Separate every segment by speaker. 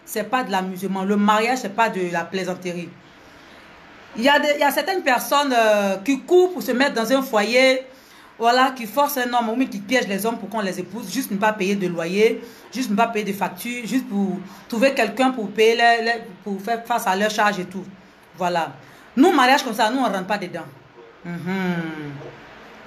Speaker 1: c'est pas de l'amusement. Le mariage, c'est pas de la plaisanterie. Il y a certaines personnes qui courent pour se mettre dans un foyer, voilà, qui forcent un homme, ou même qui piègent les hommes pour qu'on les épouse, juste ne pas payer de loyer, juste ne pas payer de factures, juste pour trouver quelqu'un pour payer, pour faire face à leurs charges et tout. Voilà. Nous, mariage comme ça, nous, on ne rentre pas dedans.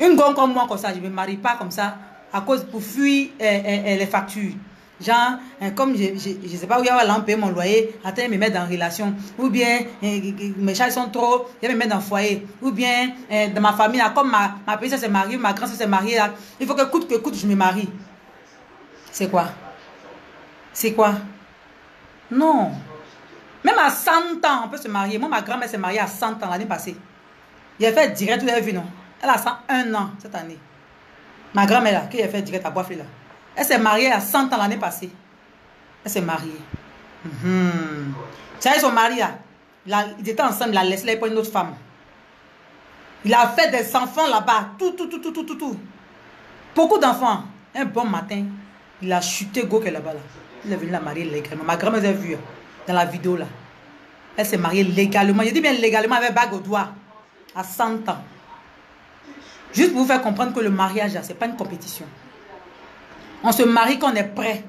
Speaker 1: Une gomme comme moi, comme ça, je ne me marie pas comme ça, à cause pour fuir les factures. Genre, comme je ne sais pas où il y a payer mon loyer, attends, me mettre en relation. Ou bien, mes charges sont trop, je vais me mettre dans le foyer. Ou bien, dans ma famille, là, comme ma petite s'est mariée, ma grande s'est mariée, là, il faut que coûte, je me marie. C'est quoi? C'est quoi? Non. Même à 100 ans, on peut se marier. Moi, ma grand-mère s'est mariée à 100 ans l'année passée. Il a fait direct, vous avez vu, non? Elle a 101 ans cette année. Ma grand-mère, là, qui a fait direct à Boisflé, là. Elle s'est mariée à 100 ans l'année passée. Elle s'est mariée. C'est son mari, là. Ils étaient ensemble, il a laissé là pour une autre femme. Il a fait des enfants là-bas. Tout. Beaucoup d'enfants. Un bon matin, il a chuté go qu'elle là-bas. Là. Il est venu la marier légalement. Ma grand-mère a vu dans la vidéo là. Elle s'est mariée légalement. Je dis bien légalement avec bague au doigt. À 100 ans. Juste pour vous faire comprendre que le mariage, ce n'est pas une compétition. On se marie quand on est prêt.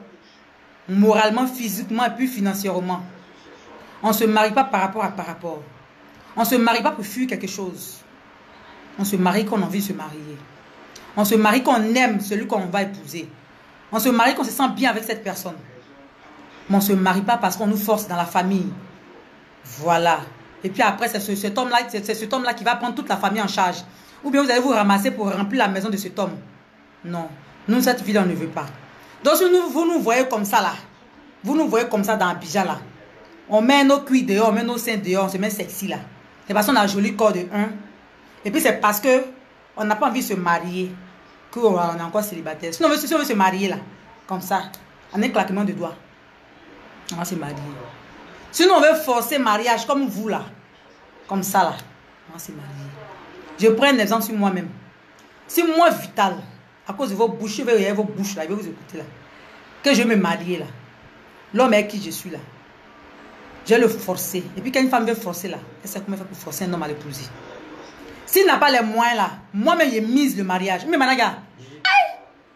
Speaker 1: Moralement, physiquement et puis financièrement. On ne se marie pas par rapport à par rapport. On ne se marie pas pour fuir quelque chose. On se marie quand on a envie de se marier. On se marie quand on aime celui qu'on va épouser. On se marie quand on se sent bien avec cette personne. Mais on ne se marie pas parce qu'on nous force dans la famille. Voilà. Et puis après, c'est cet homme-là qui va prendre toute la famille en charge. Ou bien vous allez vous ramasser pour remplir la maison de cet homme. Non. Nous, cette vie, on ne veut pas. Donc, si vous nous voyez comme ça, là. Vous nous voyez comme ça dans Abidjan, là. On met nos cuits dehors, on met nos seins dehors, on se met sexy, là. C'est parce qu'on a un joli corps de 1. Et puis, c'est parce que on n'a pas envie de se marier qu'on est encore célibataire. Sinon, si on veut se marier, là, comme ça, en un claquement de doigts, on va se marier. Sinon, on veut forcer mariage comme vous, là. Comme ça, là. On va se marier. Je prends un exemple sur moi-même. Si moi, Vital, à cause de vos bouches, je vais vos bouches, là, je vais vous écouter, là, que je vais me marier, là, l'homme avec qui je suis, là, je vais le forcer. Et puis, quand une femme veut forcer, là, elle sait comment faire pour forcer un homme à l'épouser. S'il n'a pas les moyens, là, moi-même, je mise le mariage. Mais maintenant, gars,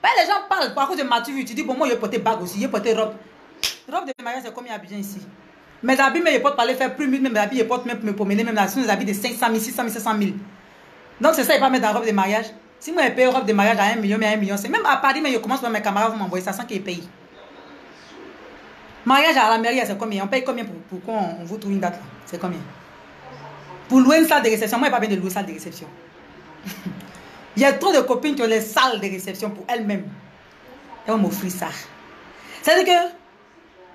Speaker 1: les gens parlent à cause de ma tu dis, bon, moi, je vais porter bague aussi, je vais porter robe. Robe de mariage, c'est combien à Abidjan ici? Mes habits, mais je peux pas aller faire plus 1000, même mes habits, je peux même me promener, même là, ce sont des habits de 500 000, 600 000, 700 000. Donc, c'est ça, il ne pas mettre dans la robe de mariage. Si moi, je paye une robe de mariage à 1 million, mais à 1 million, c'est même à Paris, mais je commence par mes camarades, vous m'envoyez ça sans qu'ils payent. Mariage à la mairie, c'est combien? On paye combien pour qu'on vous trouve une date là? C'est combien? Pour louer une salle de réception, moi, je n'ai pas besoin de louer une salle de réception. Il y a trop de copines qui ont les salles de réception pour elles-mêmes. Elles vont m'offrir ça. C'est-à-dire que,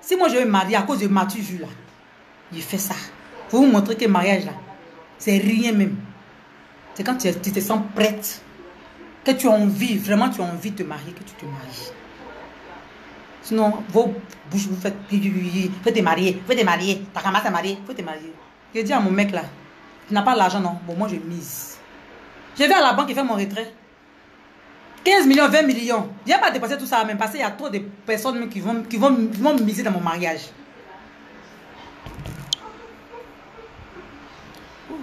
Speaker 1: si moi je vais me marier à cause de ma vue là, je fais ça. Pour vous montrer que le mariage là, c'est rien même. C'est quand tu te sens prête, que tu as envie, vraiment tu as envie de te marier, que tu te maries. Sinon, vos bouches vous faites, faut te marier, ta maman s'est mariée, faut te marier. Je dis à mon mec là, tu n'as pas l'argent non, bon moi je mise. Je vais à la banque et faire mon retrait. 15 millions, 20 millions. Je n'ai pas dépassé tout ça même parce qu'il y a trop de personnes qui vont miser dans mon mariage.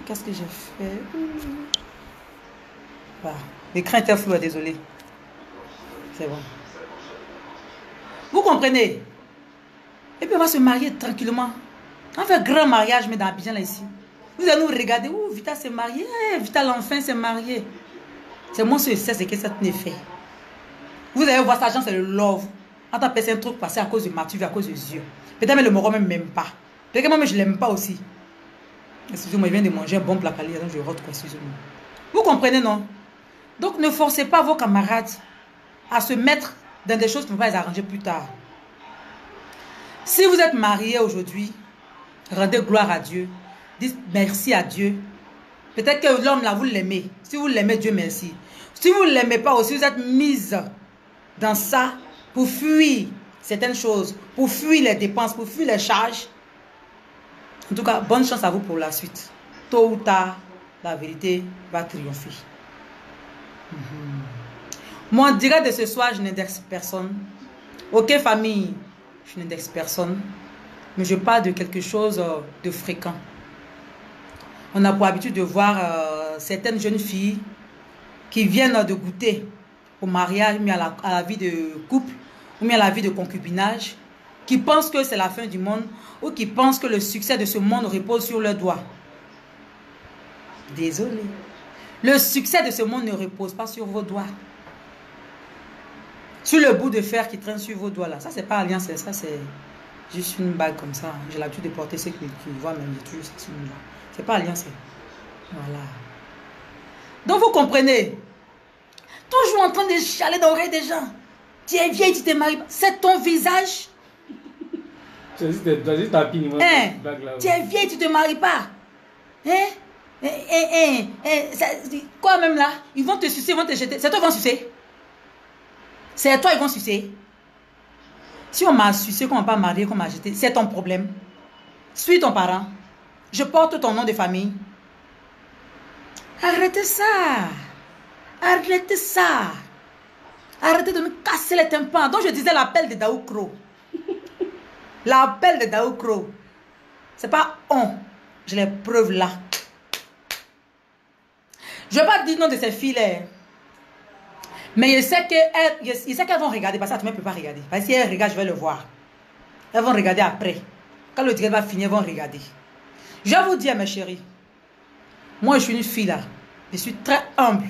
Speaker 1: Qu'est-ce que j'ai fait? Voilà. L'écran était flou, désolé. C'est bon. Vous comprenez? Et puis on va se marier tranquillement. On fait un grand mariage, mais dans Abidjan là ici. Vous allez nous regarder. Ouh, Vital s'est marié. Vital enfin s'est marié. C'est moi qui sais ce que ça ne fait. Vous allez voir, ça, genre, c'est le love. Quand on a un truc passé à cause de ma à cause des yeux. Peut-être même le moron même m'aime pas. Peut-être que moi, je ne l'aime pas aussi. Excusez-moi, il vient de manger un bon plat calé, donc je rote quoi, excusez-moi. Vous comprenez, non? Donc, ne forcez pas vos camarades à se mettre dans des choses qui ne vont pas les arranger plus tard. Si vous êtes marié aujourd'hui, rendez gloire à Dieu. Dites merci à Dieu. Peut-être que l'homme là, vous l'aimez. Si vous l'aimez, Dieu merci. Si vous ne l'aimez pas aussi, vous êtes mise dans ça pour fuir certaines choses, pour fuir les dépenses, pour fuir les charges. En tout cas, bonne chance à vous pour la suite. Tôt ou tard, la vérité va triompher. Moi, en direct de ce soir, je n'indexe personne. Ok, famille, je n'indexe personne. Mais je parle de quelque chose de fréquent. On a pour habitude de voir certaines jeunes filles qui viennent de goûter au mariage, mais à la vie de couple, ou bien à la vie de concubinage, qui pensent que c'est la fin du monde, ou qui pensent que le succès de ce monde repose sur leurs doigts. Désolé. Le succès de ce monde ne repose pas sur vos doigts. Sur le bout de fer qui traîne sur vos doigts là. Ça, c'est pas alliance, ça, c'est juste une bague comme ça. J'ai l'habitude de porter ceux qui voient même toujours ça sur moi. C'est pas alliance. Voilà. Donc, vous comprenez. Toujours en train de chialer dans l'oreille des gens. Tu es vieille, tu te maries pas. C'est ton visage.
Speaker 2: Tu es
Speaker 1: vieille, tu te maries pas. Quoi même là? Ils vont te sucer, ils vont te jeter. C'est toi qui vont sucer. C'est toi qui vont sucer. Si on m'a sucé, qu'on m'a pas marié, qu'on m'a jeté, c'est ton problème. Suis ton parent. Je porte ton nom de famille. Arrêtez ça. Arrêtez ça. Arrêtez de me casser les tympans. Donc je disais l'appel de Daoukro. L'appel de Daoukro. C'est pas on. J'ai les preuves là. Je ne vais pas dire le nom de ces filles-là. Mais je sais qu'elles vont regarder. Parce que tu ne peux pas regarder. Parce que si elles regardent, je vais le voir. Elles vont regarder après. Quand le direct va finir, elles vont regarder. Je vais vous dire, mes chéris. Moi, je suis une fille là. Je suis très humble.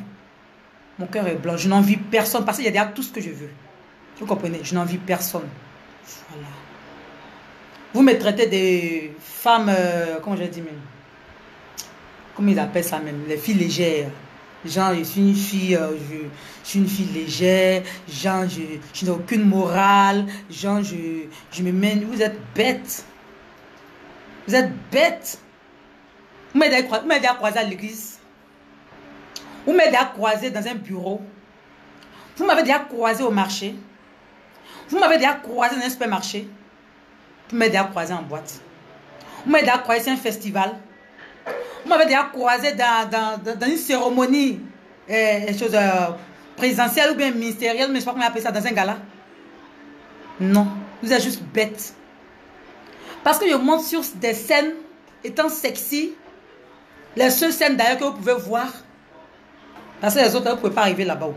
Speaker 1: Mon cœur est blanc. Je n'envie personne. Parce qu'il y a déjà tout ce que je veux. Vous comprenez? Je n'envie personne. Voilà. Vous me traitez des femmes... comment je dis même? Comment ils appellent ça même? Les filles légères. Genre, je suis une fille... je suis une fille légère. Genre, je n'ai aucune morale. Genre, je me mène... Vous êtes bêtes. Vous êtes bêtes. Vous m'aidez à croiser à l'église. Vous m'aidez à croiser dans un bureau. Vous m'avez déjà croisé au marché. Vous m'avez déjà croisé dans un supermarché. Vous m'avez déjà croisé en boîte. Vous m'avez déjà croisé sur un festival. Vous m'avez déjà croisé dans une cérémonie présidentielle ou bien ministérielle, mais je ne sais pas comment on appelle ça, dans un gala. Non, vous êtes juste bêtes. Parce que je monte sur des scènes étant sexy. Les seules scènes d'ailleurs que vous pouvez voir. Parce que les autres, vous ne pouvez pas arriver là-bas.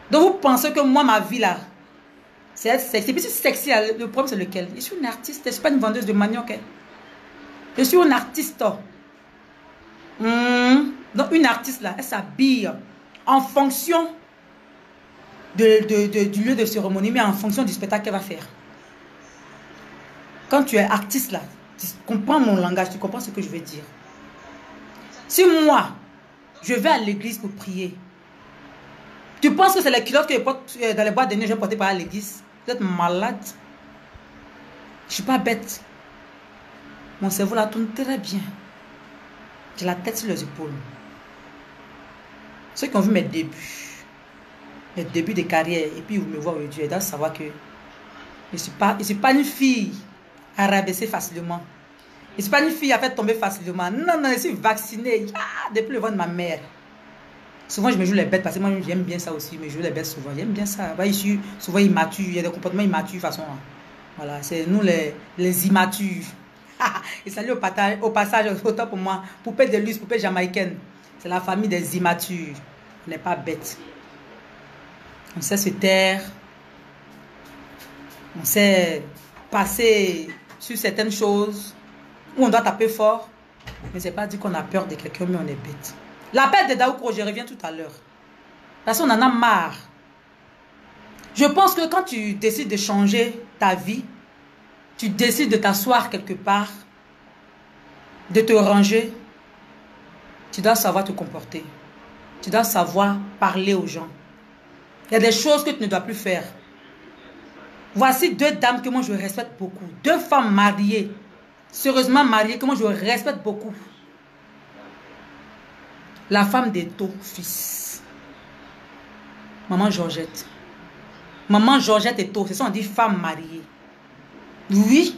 Speaker 1: Donc vous pensez que moi, ma vie là, c'est être sexy. Puis si c'est sexy, le problème c'est lequel? Je suis une artiste, je ne suis pas une vendeuse de manioc. Hein. Je suis une artiste. Donc une artiste là, elle s'habille en fonction du lieu de cérémonie, mais en fonction du spectacle qu'elle va faire. Quand tu es artiste là, tu comprends mon langage, tu comprends ce que je veux dire. Si moi, je vais à l'église pour prier, tu penses que c'est les culottes que je porte dans les boîtes de nuit, je vais porter par l'église? Vous êtes malade. Je ne suis pas bête. Mon cerveau là tourne très bien. J'ai la tête sur les épaules. Ceux qui ont vu mes débuts de carrière, et puis vous me voient aujourd'hui, ils doivent savoir que je ne suis pas une fille à rabaisser facilement. Je ne suis pas une fille à faire tomber facilement. Non, non, je suis vaccinée depuis le ventre de ma mère. Souvent, je me joue les bêtes parce que moi, j'aime bien ça aussi. Je me joue les bêtes souvent. J'aime bien ça. Je suis souvent immature. Il y a des comportements immatures de toute façon. Voilà, c'est nous les immatures. Et salut au passage, autant pour moi. Poupée de luxe, poupée jamaïcaine. C'est la famille des immatures. On n'est pas bêtes. On sait se taire. On sait passer sur certaines choses où on doit taper fort. Mais c'est pas dit qu'on a peur de quelqu'un, mais on est bête. L'appel de Daoukro, je reviens tout à l'heure. Parce qu'on en a marre. Je pense que quand tu décides de changer ta vie, tu décides de t'asseoir quelque part, de te ranger, tu dois savoir te comporter. Tu dois savoir parler aux gens. Il y a des choses que tu ne dois plus faire. Voici deux dames que moi je respecte beaucoup. Deux femmes mariées, sérieusement mariées, que moi je respecte beaucoup. La femme d'Eto, fils. Maman Georgette. Maman Georgette Eto, ce sont des femmes mariées. Oui.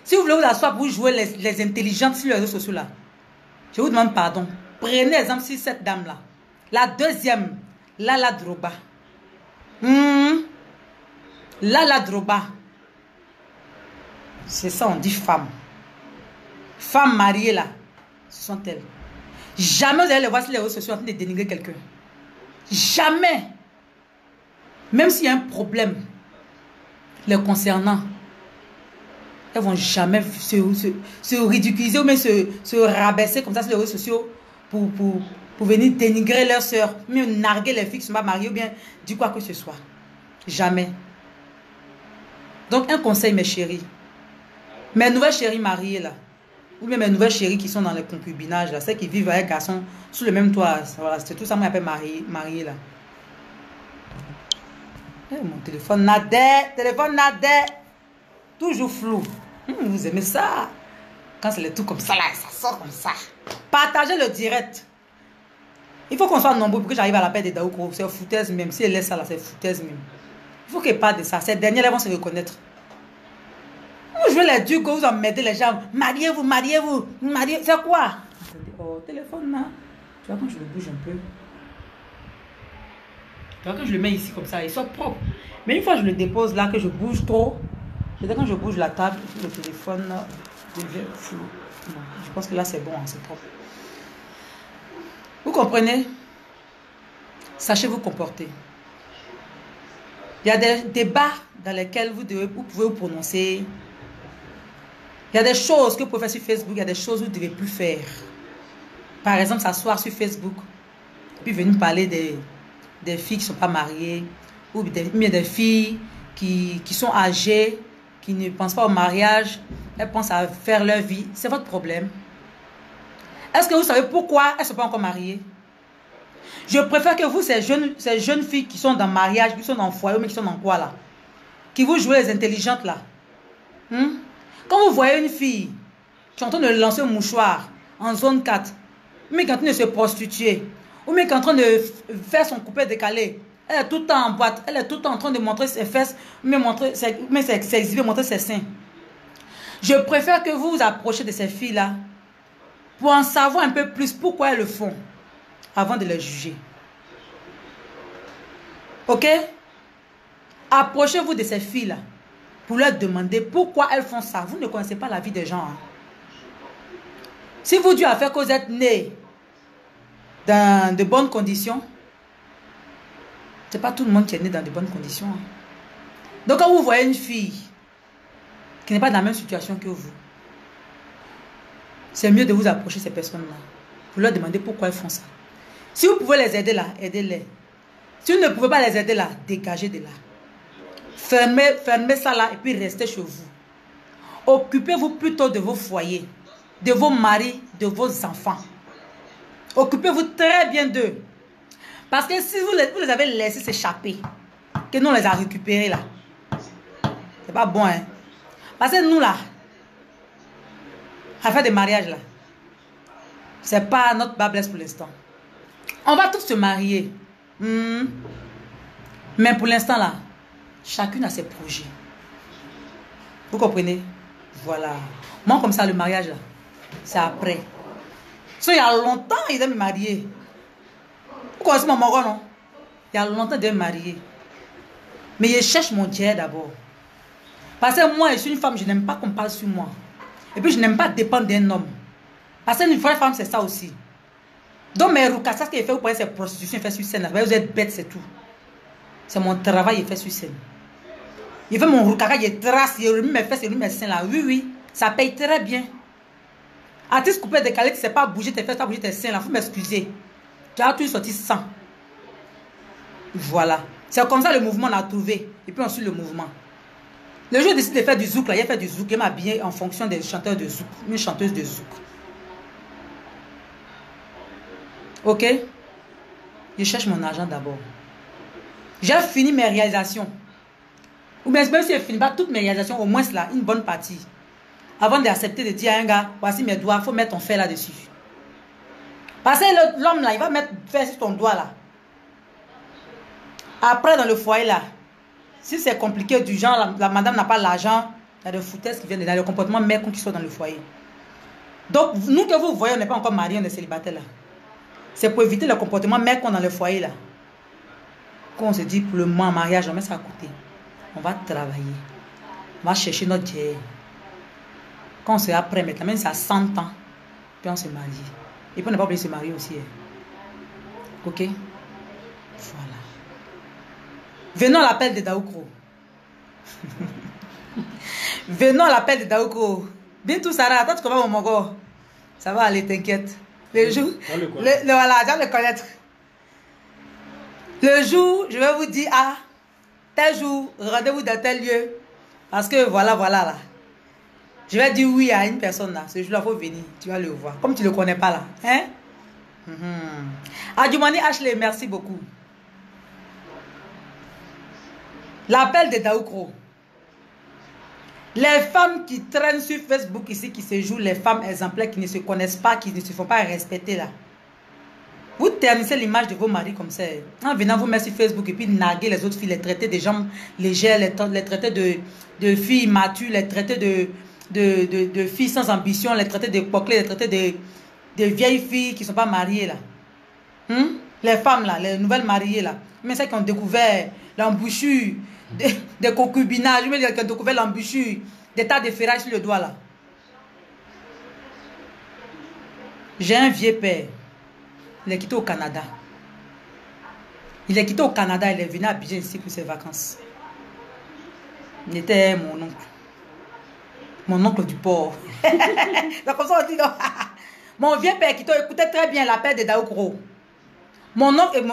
Speaker 1: Si vous voulez vous asseoir pour jouer les intelligentes sur les réseaux sociaux là, je vous demande pardon. Prenez exemple sur cette dame-là. La deuxième, Lala Droba. Lala Droba. C'est ça, on dit femme. Femme mariée là, ce sont elles. Jamais vous allez les voir sur les réseaux sociaux en train de dénigrer quelqu'un. Jamais. Même s'il y a un problème les concernant, elles vont jamais se ridiculiser ou même se rabaisser comme ça sur les réseaux sociaux pour venir dénigrer leur soeur, même narguer les filles qui ne sont pas mariées ou bien dire quoi que ce soit. Jamais. Donc un conseil mes chéris. Mes nouvelles chéries mariées là, ou bien mes nouvelles chéries qui sont dans le concubinage là, celles qui vivent avec un garçon sous le même toit, voilà, c'est tout ça, moi j'appelle mariée là. Mon téléphone nadait, toujours flou. Vous aimez ça? Quand c'est le tout comme ça là, ça sort comme ça. Partagez le direct. Il faut qu'on soit nombreux pour que j'arrive à la paix des Daoukro. C'est foutaise même. Si elle laisse ça là, c'est foutaise même. Il faut qu'elle parle de ça. Ces derniers là vont se reconnaître. Je veux les dire que vous emmerdez les gens. Mariez-vous. C'est quoi? Oh, téléphone là. Tu vois quand je le bouge un peu. Tu vois quand je le mets ici comme ça, il soit propre. Mais une fois que je le dépose là, que je bouge trop, c'est-à-dire quand je bouge la table, le téléphone là, devient flou. Non, je pense que là c'est bon, hein, c'est propre. Vous comprenez? Sachez vous comporter. Il y a des débats dans lesquels vous pouvez vous prononcer. Il y a des choses que vous pouvez faire sur Facebook, il y a des choses que vous ne devez plus faire. Par exemple, s'asseoir sur Facebook, puis venir parler des filles qui ne sont pas mariées, ou bien des filles qui sont âgées, qui ne pensent pas au mariage, elles pensent à faire leur vie. C'est votre problème. Est-ce que vous savez pourquoi elles ne sont pas encore mariées? Je préfère que vous, ces jeunes filles qui sont dans le mariage, qui sont dans le foyer, mais qui sont dans quoi là? Qui vous jouez les intelligentes là. Quand vous voyez une fille qui est en train de lancer un mouchoir en zone 4, mais qui est en train de se prostituer, ou mais qui est en train de faire son coupé décalé, elle est tout le temps en boîte, elle est tout le temps en train de montrer ses fesses, mais s'exhiber, montrer ses seins. Je préfère que vous vous approchiez de ces filles-là pour en savoir un peu plus pourquoi elles le font, avant de les juger. Ok? Approchez-vous de ces filles-là pour leur demander pourquoi elles font ça. Vous ne connaissez pas la vie des gens. Hein. Si vous Dieu a fait que vous êtes nés dans de bonnes conditions, c'est pas tout le monde qui est né dans de bonnes conditions. Hein. Donc quand vous voyez une fille qui n'est pas dans la même situation que vous, c'est mieux de vous approcher de ces personnes-là pour leur demander pourquoi elles font ça. Si vous pouvez les aider là, aidez-les. Si vous ne pouvez pas les aider là, dégagez de là. Fermez ça là et puis restez chez vous. Occupez-vous plutôt de vos foyers, de vos maris, de vos enfants. Occupez-vous très bien d'eux. Parce que si vous les avez laissés s'échapper, que nous on les a récupérés là, c'est pas bon hein. Parce que nous là, à faire des mariages là, c'est pas notre bablesse pour l'instant. On va tous se marier. Mais pour l'instant là, chacune a ses projets. Vous comprenez? Voilà. Moi comme ça, le mariage là, c'est après. So, il y a longtemps, ils devaient me marier. Vous connaissez mon moron, non? Il y a longtemps, ils devaient me marier. Mais je cherche mon Dieu d'abord. Parce que moi, je suis une femme, je n'aime pas qu'on parle sur moi. Et puis, je n'aime pas dépendre d'un homme. Parce qu'une vraie femme, c'est ça aussi. Donc, mes roukas, ce qu'il fait, vous voyez, c'est prostitution, il fait sur scène. Vous êtes bête, c'est tout. C'est mon travail, il fait sur scène. Il fait mon rouka, il trace, il remet mes fesses, il remet mes seins là. Oui, oui, ça paye très bien. Artiste coupé décalé, tu ne sais pas bouger tes fesses, pas bouger tes seins là, il faut m'excuser. Tu as tout sorti sans. Voilà. C'est comme ça le mouvement on a trouvé. Et puis on suit le mouvement. Le jour où j'ai décidé de faire du zouk là, il a fait du zouk, il m'a habillé en fonction des chanteurs de zouk, une chanteuse de zouk. Ok? Je cherche mon argent d'abord. J'ai fini mes réalisations. Ou bien même si je ne finis pas toutes mes réalisations, au moins là, une bonne partie. Avant d'accepter de dire à un gars, voici mes doigts, il faut mettre ton fer là-dessus. Parce que l'homme là, il va mettre fer sur ton doigt là. Après, dans le foyer là, si c'est compliqué du genre, la madame n'a pas l'argent, il y a des foutaises qui viennent dans le comportement mec qui sont dans le foyer. Donc, nous que vous voyez, on n'est pas encore mariés, on est célibataires là. C'est pour éviter le comportement mec dans le foyer là. Quand on se dit pour le mois en mariage, on met ça à côté. On va travailler. On va chercher notre Dieu. Quand on sera prêt maintenant, même si c'est à 100 ans, puis on se marie. Et puis on n'a pas oublié de se marier aussi. Ok? Voilà. Venons à l'appel de Daoukro. Venons à l'appel de Daoukro. Bintou Sarah, toi tu connais mon mongo. Ça va aller, t'inquiète. Le jour, voilà, je vais le connaître. Le jour, je vais vous dire, ah, tel jour, rendez-vous dans tel lieu. Parce que voilà, là. Je vais dire oui à une personne là. Ce jour-là, il faut venir. Tu vas le voir. Comme tu ne le connais pas là. Hein? Adjumani Ashley, merci beaucoup. L'appel de Daoukro. Les femmes qui traînent sur Facebook ici, qui se jouent les femmes exemplaires, qui ne se connaissent pas, qui ne se font pas respecter là. Vous ternissez l'image de vos maris comme ça. En venant vous mettre sur Facebook et puis narguer les autres filles, les traiter des gens légères, les traiter de filles matures, les traiter de filles sans ambition, les traiter de poclés, les traiter de vieilles filles qui ne sont pas mariées là. Les femmes là, les nouvelles mariées là. Mais celles qui ont découvert l'embouchure des concubinages, qui ont découvert l'embouchure des tas de ferrailles sur le doigt là. J'ai un vieux père. Il est quitté au Canada. Il est quitté au Canada, il est venu à Abidjan ici pour ses vacances. Il était mon oncle. Mon oncle du port. C'est comme ça on dit non. Mon vieux père qui écoutait très bien l'appel de Daoukro. Mon oncle,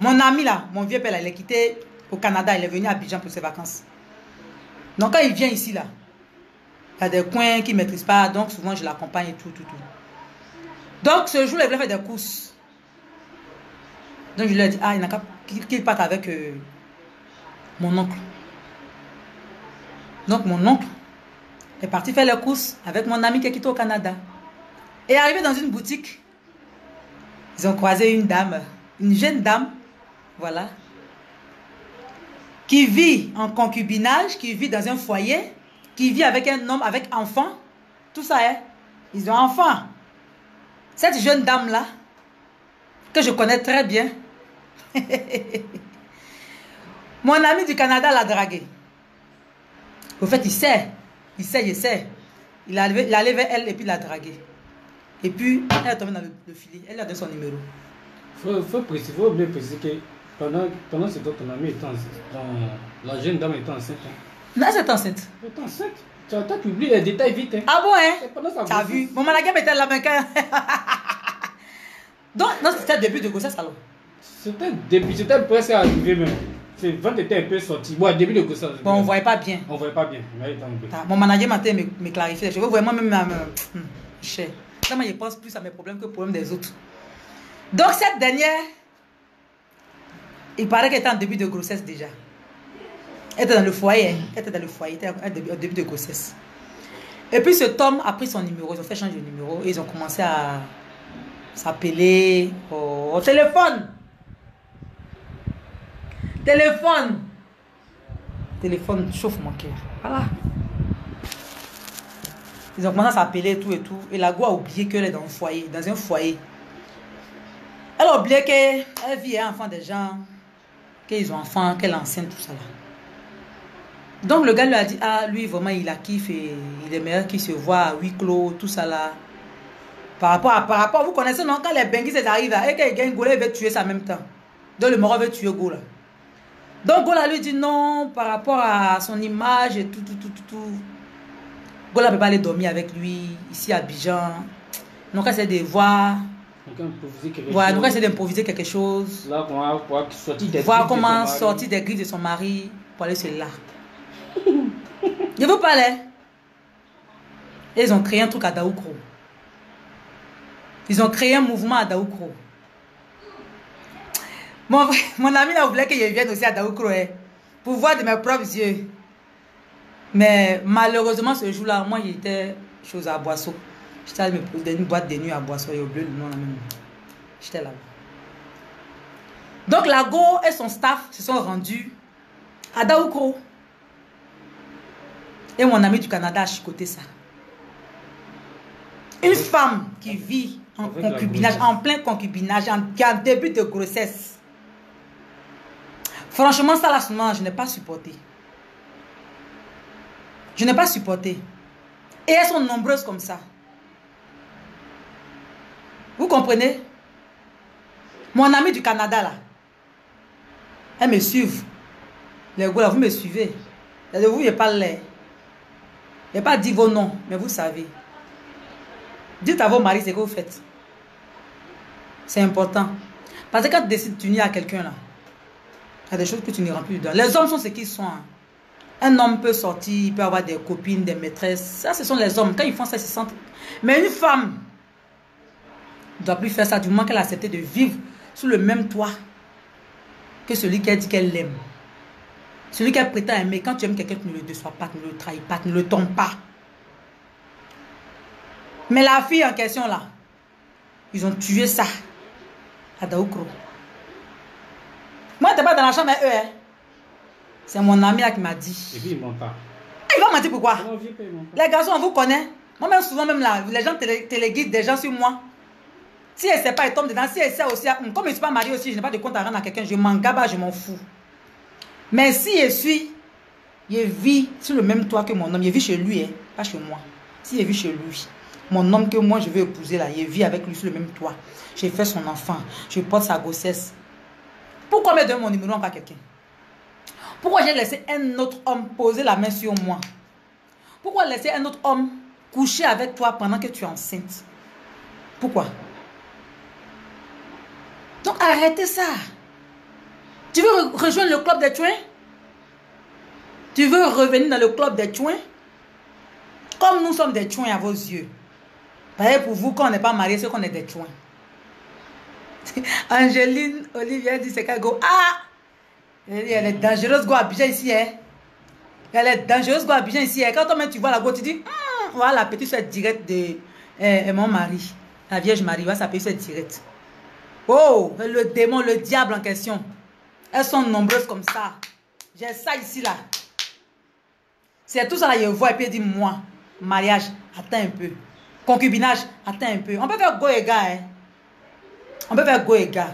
Speaker 1: mon ami là, mon vieux père là, il est quitté au Canada, il est venu à Abidjan pour ses vacances. Donc quand il vient ici là, il y a des coins qu'il ne maîtrise pas, donc souvent je l'accompagne et tout. Donc ce jour, il voulait faire des courses. Donc je lui ai dit, ah, il n'a qu'à qu'il parte avec mon oncle. Donc mon oncle est parti faire les courses avec mon ami qui est quitté au Canada. Et arrivé dans une boutique, ils ont croisé une dame, une jeune dame, voilà, qui vit en concubinage, qui vit dans un foyer, qui vit avec un homme, avec enfant. Tout ça, hein. Ils ont enfant. Cette jeune dame-là, que je connais très bien, mon ami du Canada l'a draguée. Au fait, il sait. Il est allé vers elle et puis il l'a draguée. Et puis, elle est tombée dans le filet. Elle a donné son numéro.
Speaker 2: Faut bien préciser que pendant ce temps, ton ami était enceinte. La jeune dame était enceinte.
Speaker 1: Non, elle est enceinte.
Speaker 2: Elle est enceinte. Tu as publié les détails vite. Hein.
Speaker 1: Ah bon, hein? Tu as vu? Mon management était là, mais quand... Donc, c'était le début de grossesse alors?
Speaker 2: C'était presque arrivé même. C'est quand tu étais un peu sorti. Bon, début de grossesse.
Speaker 1: Bon, on ne voyait pas bien.
Speaker 2: On ne voyait pas bien.
Speaker 1: Mon manager m'a me clarifier. Je veux vraiment même cher. Moi, je pense plus à mes problèmes que aux problèmes des autres. Donc, cette dernière, il paraît qu'elle était en début de grossesse déjà. Elle était dans le foyer. Elle était au début de grossesse. Et puis, cet homme a pris son numéro. Ils ont fait changer de numéro. Et ils ont commencé à s'appeler au téléphone. Téléphone chauffe mon cœur. Voilà. Ils ont commencé à s'appeler et tout. Et la go a oublié qu'elle est dans un foyer. Elle a oublié qu'elle vit un enfant des gens. Qu'ils ont enfant, qu'elle est enceinte, tout ça là. Donc le gars lui a dit, ah lui vraiment il a kiffé. Il est meilleur qu'il se voit à huis clos, tout ça là. Par rapport, vous connaissez non, quand les benguis arrivent là, et qu'il gagne Gola, il va tuer ça en même temps. Donc le Moro veut tuer Gola. Donc Gola lui dit non, par rapport à son image et tout. Gola ne peut pas aller dormir avec lui, ici à Abidjan. Donc elle essaie de voir. Voilà, donc elle essaie d'improviser quelque chose.
Speaker 2: Là,
Speaker 1: voir comment sortir des griffes de son mari pour aller se là. Je vous parlais. Et ils ont créé un truc à Daoukro. Ils ont créé un mouvement à Daoukro. Mon ami là voulait que je vienne aussi à Daoukro pour voir de mes propres yeux. Mais malheureusement ce jour-là, moi j'étais chose à Boisseau. J'étais allé me poser une boîte de nuit à Boisseau et au bleu, le nom là même. J'étais là. Donc la Go et son staff se sont rendus à Daoukro. Et mon ami du Canada a chicoté ça. Une femme qui vit en concubinage, en plein concubinage, qui a un début de grossesse. Franchement, ça là, je n'ai pas supporté. Je n'ai pas supporté. Et elles sont nombreuses comme ça. Vous comprenez? Mon ami du Canada, là, elles me suivent. Les gars, là, vous me suivez. Vous, il n'y a pas l'air. Il n'y a pas dit vos noms, mais vous savez. Dites à vos maris ce que vous faites. C'est important. Parce que quand tu décides d'unir à quelqu'un, là, il y a des choses que tu n'iras plus dedans. Les hommes sont ce qu'ils sont. Hein. Un homme peut sortir, il peut avoir des copines, des maîtresses. Ça, ce sont les hommes. Quand ils font ça, ils se sentent... Mais une femme ne doit plus faire ça du moment qu'elle a accepté de vivre sous le même toit que celui qui a dit qu'elle l'aime. Celui qui prétend aimer. Quand tu aimes quelqu'un, tu ne le déçois pas, tu ne le trahis pas, tu ne le tombes pas. Mais la fille en question, là, ils ont tué ça à Daoukro. Moi, tu n'es pas dans la chambre avec eux. Hein. C'est mon ami là qui m'a dit.
Speaker 2: Et puis, il ment pas.
Speaker 1: Ah, il va mentir pourquoi? Les garçons, on vous connaît. Moi-même, souvent, même là, les gens téléguident des gens sur moi. Si elle ne sait pas, elle tombe dedans. Si elle sait aussi, comme je ne suis pas mariée aussi, je n'ai pas de compte à rendre à quelqu'un, je m'en gaba, je m'en fous. Mais si je vis sur le même toit que mon homme, je vis chez lui, hein, pas chez moi. Si je vis chez lui, mon homme que moi je veux épouser là, je vis avec lui sur le même toit. J'ai fait son enfant, je porte sa grossesse. Pourquoi me donner mon numéro encore à quelqu'un? Pourquoi j'ai laissé un autre homme poser la main sur moi? Pourquoi laisser un autre homme coucher avec toi pendant que tu es enceinte? Pourquoi? Donc arrêtez ça. Tu veux rejoindre le club des tuins? Tu veux revenir dans le club des tuins? Comme nous sommes des tuins à vos yeux. Pareil pour vous, quand on n'est pas marié, c'est qu'on est des tuins. Angeline Olivier dit c'est qu'elle go. Ah! Elle est dangereuse, go Abidjan ici. Hein? Elle est dangereuse, go Abidjan ici. Hein? Quand toi-même tu vois la go, tu dis voilà la petite soeur directe de mon mari. La Vierge Marie, voilà sa petite soeur directe. Oh, le démon, le diable en question. Elles sont nombreuses comme ça. J'ai ça ici là. C'est tout ça là, je vois et puis il dit moi, mariage, attends un peu. Concubinage, attends un peu. On peut faire go et gars. Hein? On peut faire go et gars.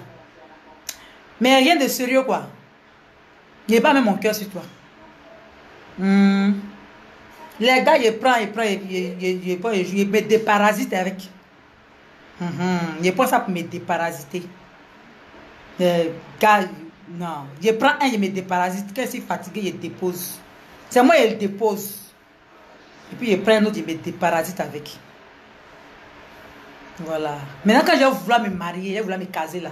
Speaker 1: Mais rien de sérieux quoi. Il n'y a pas même mon cœur sur toi. Les gars, ils prennent, ils me déparasitent avec. Je prends ça pour me déparasiter. Gars, non. Je prends un, je me déparasite. Quand je suis fatigué, je dépose. C'est moi, je le dépose. Et puis, je prends un autre, je me déparasite avec. Voilà. Maintenant, quand je voulais me marier, je voulais me caser là.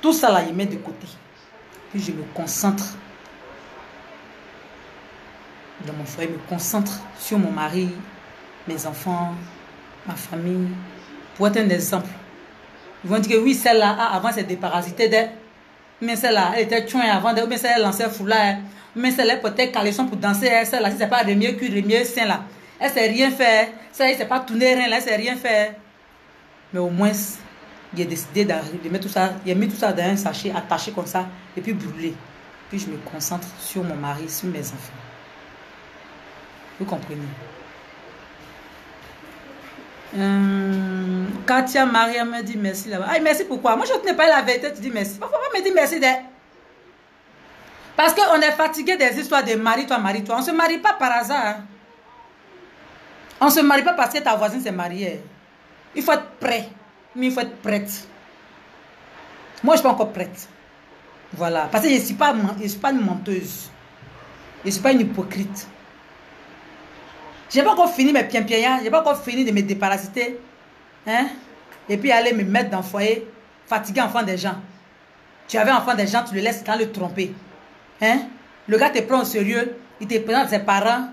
Speaker 1: Tout ça là, je mets de côté. Puis, je me concentre dans mon foyer, je me concentre sur mon mari, mes enfants, ma famille. Pour être un exemple. Ils vont dire que oui, celle-là, avant, c'est déparasité d'elle. Mais celle-là, elle était chouin avant d'elle. Mais celle-là, elle lançait foulard. Mais celle-là, peut-être caleçon pour danser. Celle-là, si c'est pas Rémieux cuir, Rémieux sein là. Elle sait rien faire. Celle-là, c'est pas tourner rien là. Elle sait rien faire. Mais au moins, j'ai décidé de mettre tout ça. J'ai mis tout ça dans un sachet, attaché comme ça. Et puis brûler. Puis je me concentre sur mon mari, sur mes enfants. Vous comprenez? Katia Maria me dit merci là-bas. Ah, merci pourquoi? Moi je ne tenais pas la vérité, tu dis merci. Pourquoi pas me dire merci d'elle? Parce qu'on est fatigué des histoires de marie-toi, marie-toi. On ne se marie pas par hasard. Hein? On ne se marie pas parce que ta voisine s'est mariée. Il faut être prêt. Mais il faut être prête. Moi je ne suis pas encore prête. Voilà. Parce que je ne suis pas une menteuse. Je ne suis pas une hypocrite. Je n'ai pas encore fini mes piens-piens. Je n'ai pas encore fini de me déparasiter. Hein? Et puis aller me mettre dans le foyer. Fatiguer enfant des gens. Tu avais enfant des gens, tu le laisses quand le tromper. Hein? Le gars te prend au sérieux. Il te présente ses parents.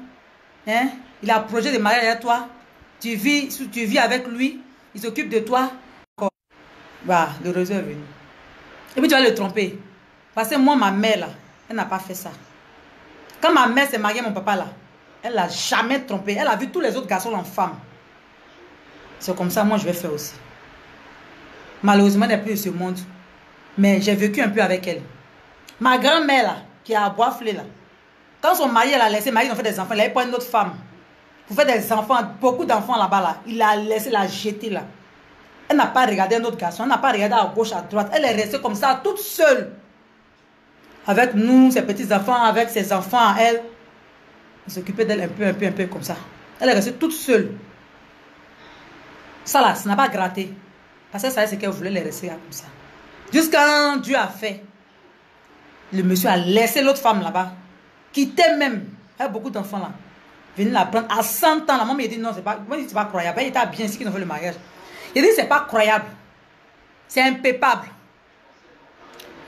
Speaker 1: Hein? Il a un projet de mariage avec toi. Tu vis avec lui. Il s'occupe de toi. Bah, le réseau est venu. Et puis tu vas le tromper. Parce que moi, ma mère, là, elle n'a pas fait ça. Quand ma mère s'est mariée, mon papa, là, elle l'a jamais trompé. Elle a vu tous les autres garçons en femme. C'est comme ça, moi, je vais faire aussi. Malheureusement, elle n'est plus de ce monde. Mais j'ai vécu un peu avec elle. Ma grand-mère, là, qui a à Boisflé, là, quand son mari, elle a laissé, mari, ils ont fait des enfants, elle n'avait pas une autre femme. Pour faire des enfants, beaucoup d'enfants là-bas, là, il a laissé la jeter, là. Elle n'a pas regardé un autre garçon, elle n'a pas regardé à gauche, à droite. Elle est restée comme ça, toute seule. Avec nous, ses petits-enfants, avec ses enfants à elle. Il s'occupait d'elle un peu comme ça. Elle est restée toute seule. Ça là, ça n'a pas gratté. Parce que ça c'est qu'elle voulait les laisser comme ça. Jusqu'à Dieu a fait. Le monsieur a laissé l'autre femme là-bas. Quitté même. Elle a beaucoup d'enfants là. Venir la prendre à 100 ans. La maman m'a dit non, c'est pas croyable. Elle était bien ici qu'ils ont fait le mariage. Il dit c'est pas croyable. C'est impépable.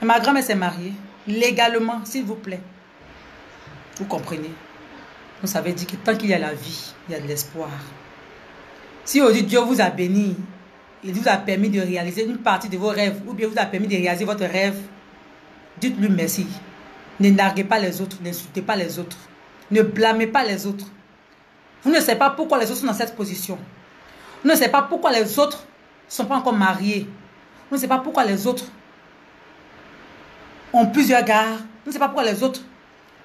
Speaker 1: Et ma grand-mère s'est mariée. Légalement, s'il vous plaît. Vous comprenez? Donc ça veut dire que tant qu'il y a la vie, il y a de l'espoir. Si aujourd'hui Dieu vous a béni, il vous a permis de réaliser une partie de vos rêves, ou bien vous a permis de réaliser votre rêve, dites-lui merci. Ne narguez pas les autres, n'insultez pas les autres. Ne blâmez pas les autres. Vous ne savez pas pourquoi les autres sont dans cette position. Vous ne savez pas pourquoi les autres ne sont pas encore mariés. Vous ne savez pas pourquoi les autres ont plusieurs gars. Vous ne savez pas pourquoi les autres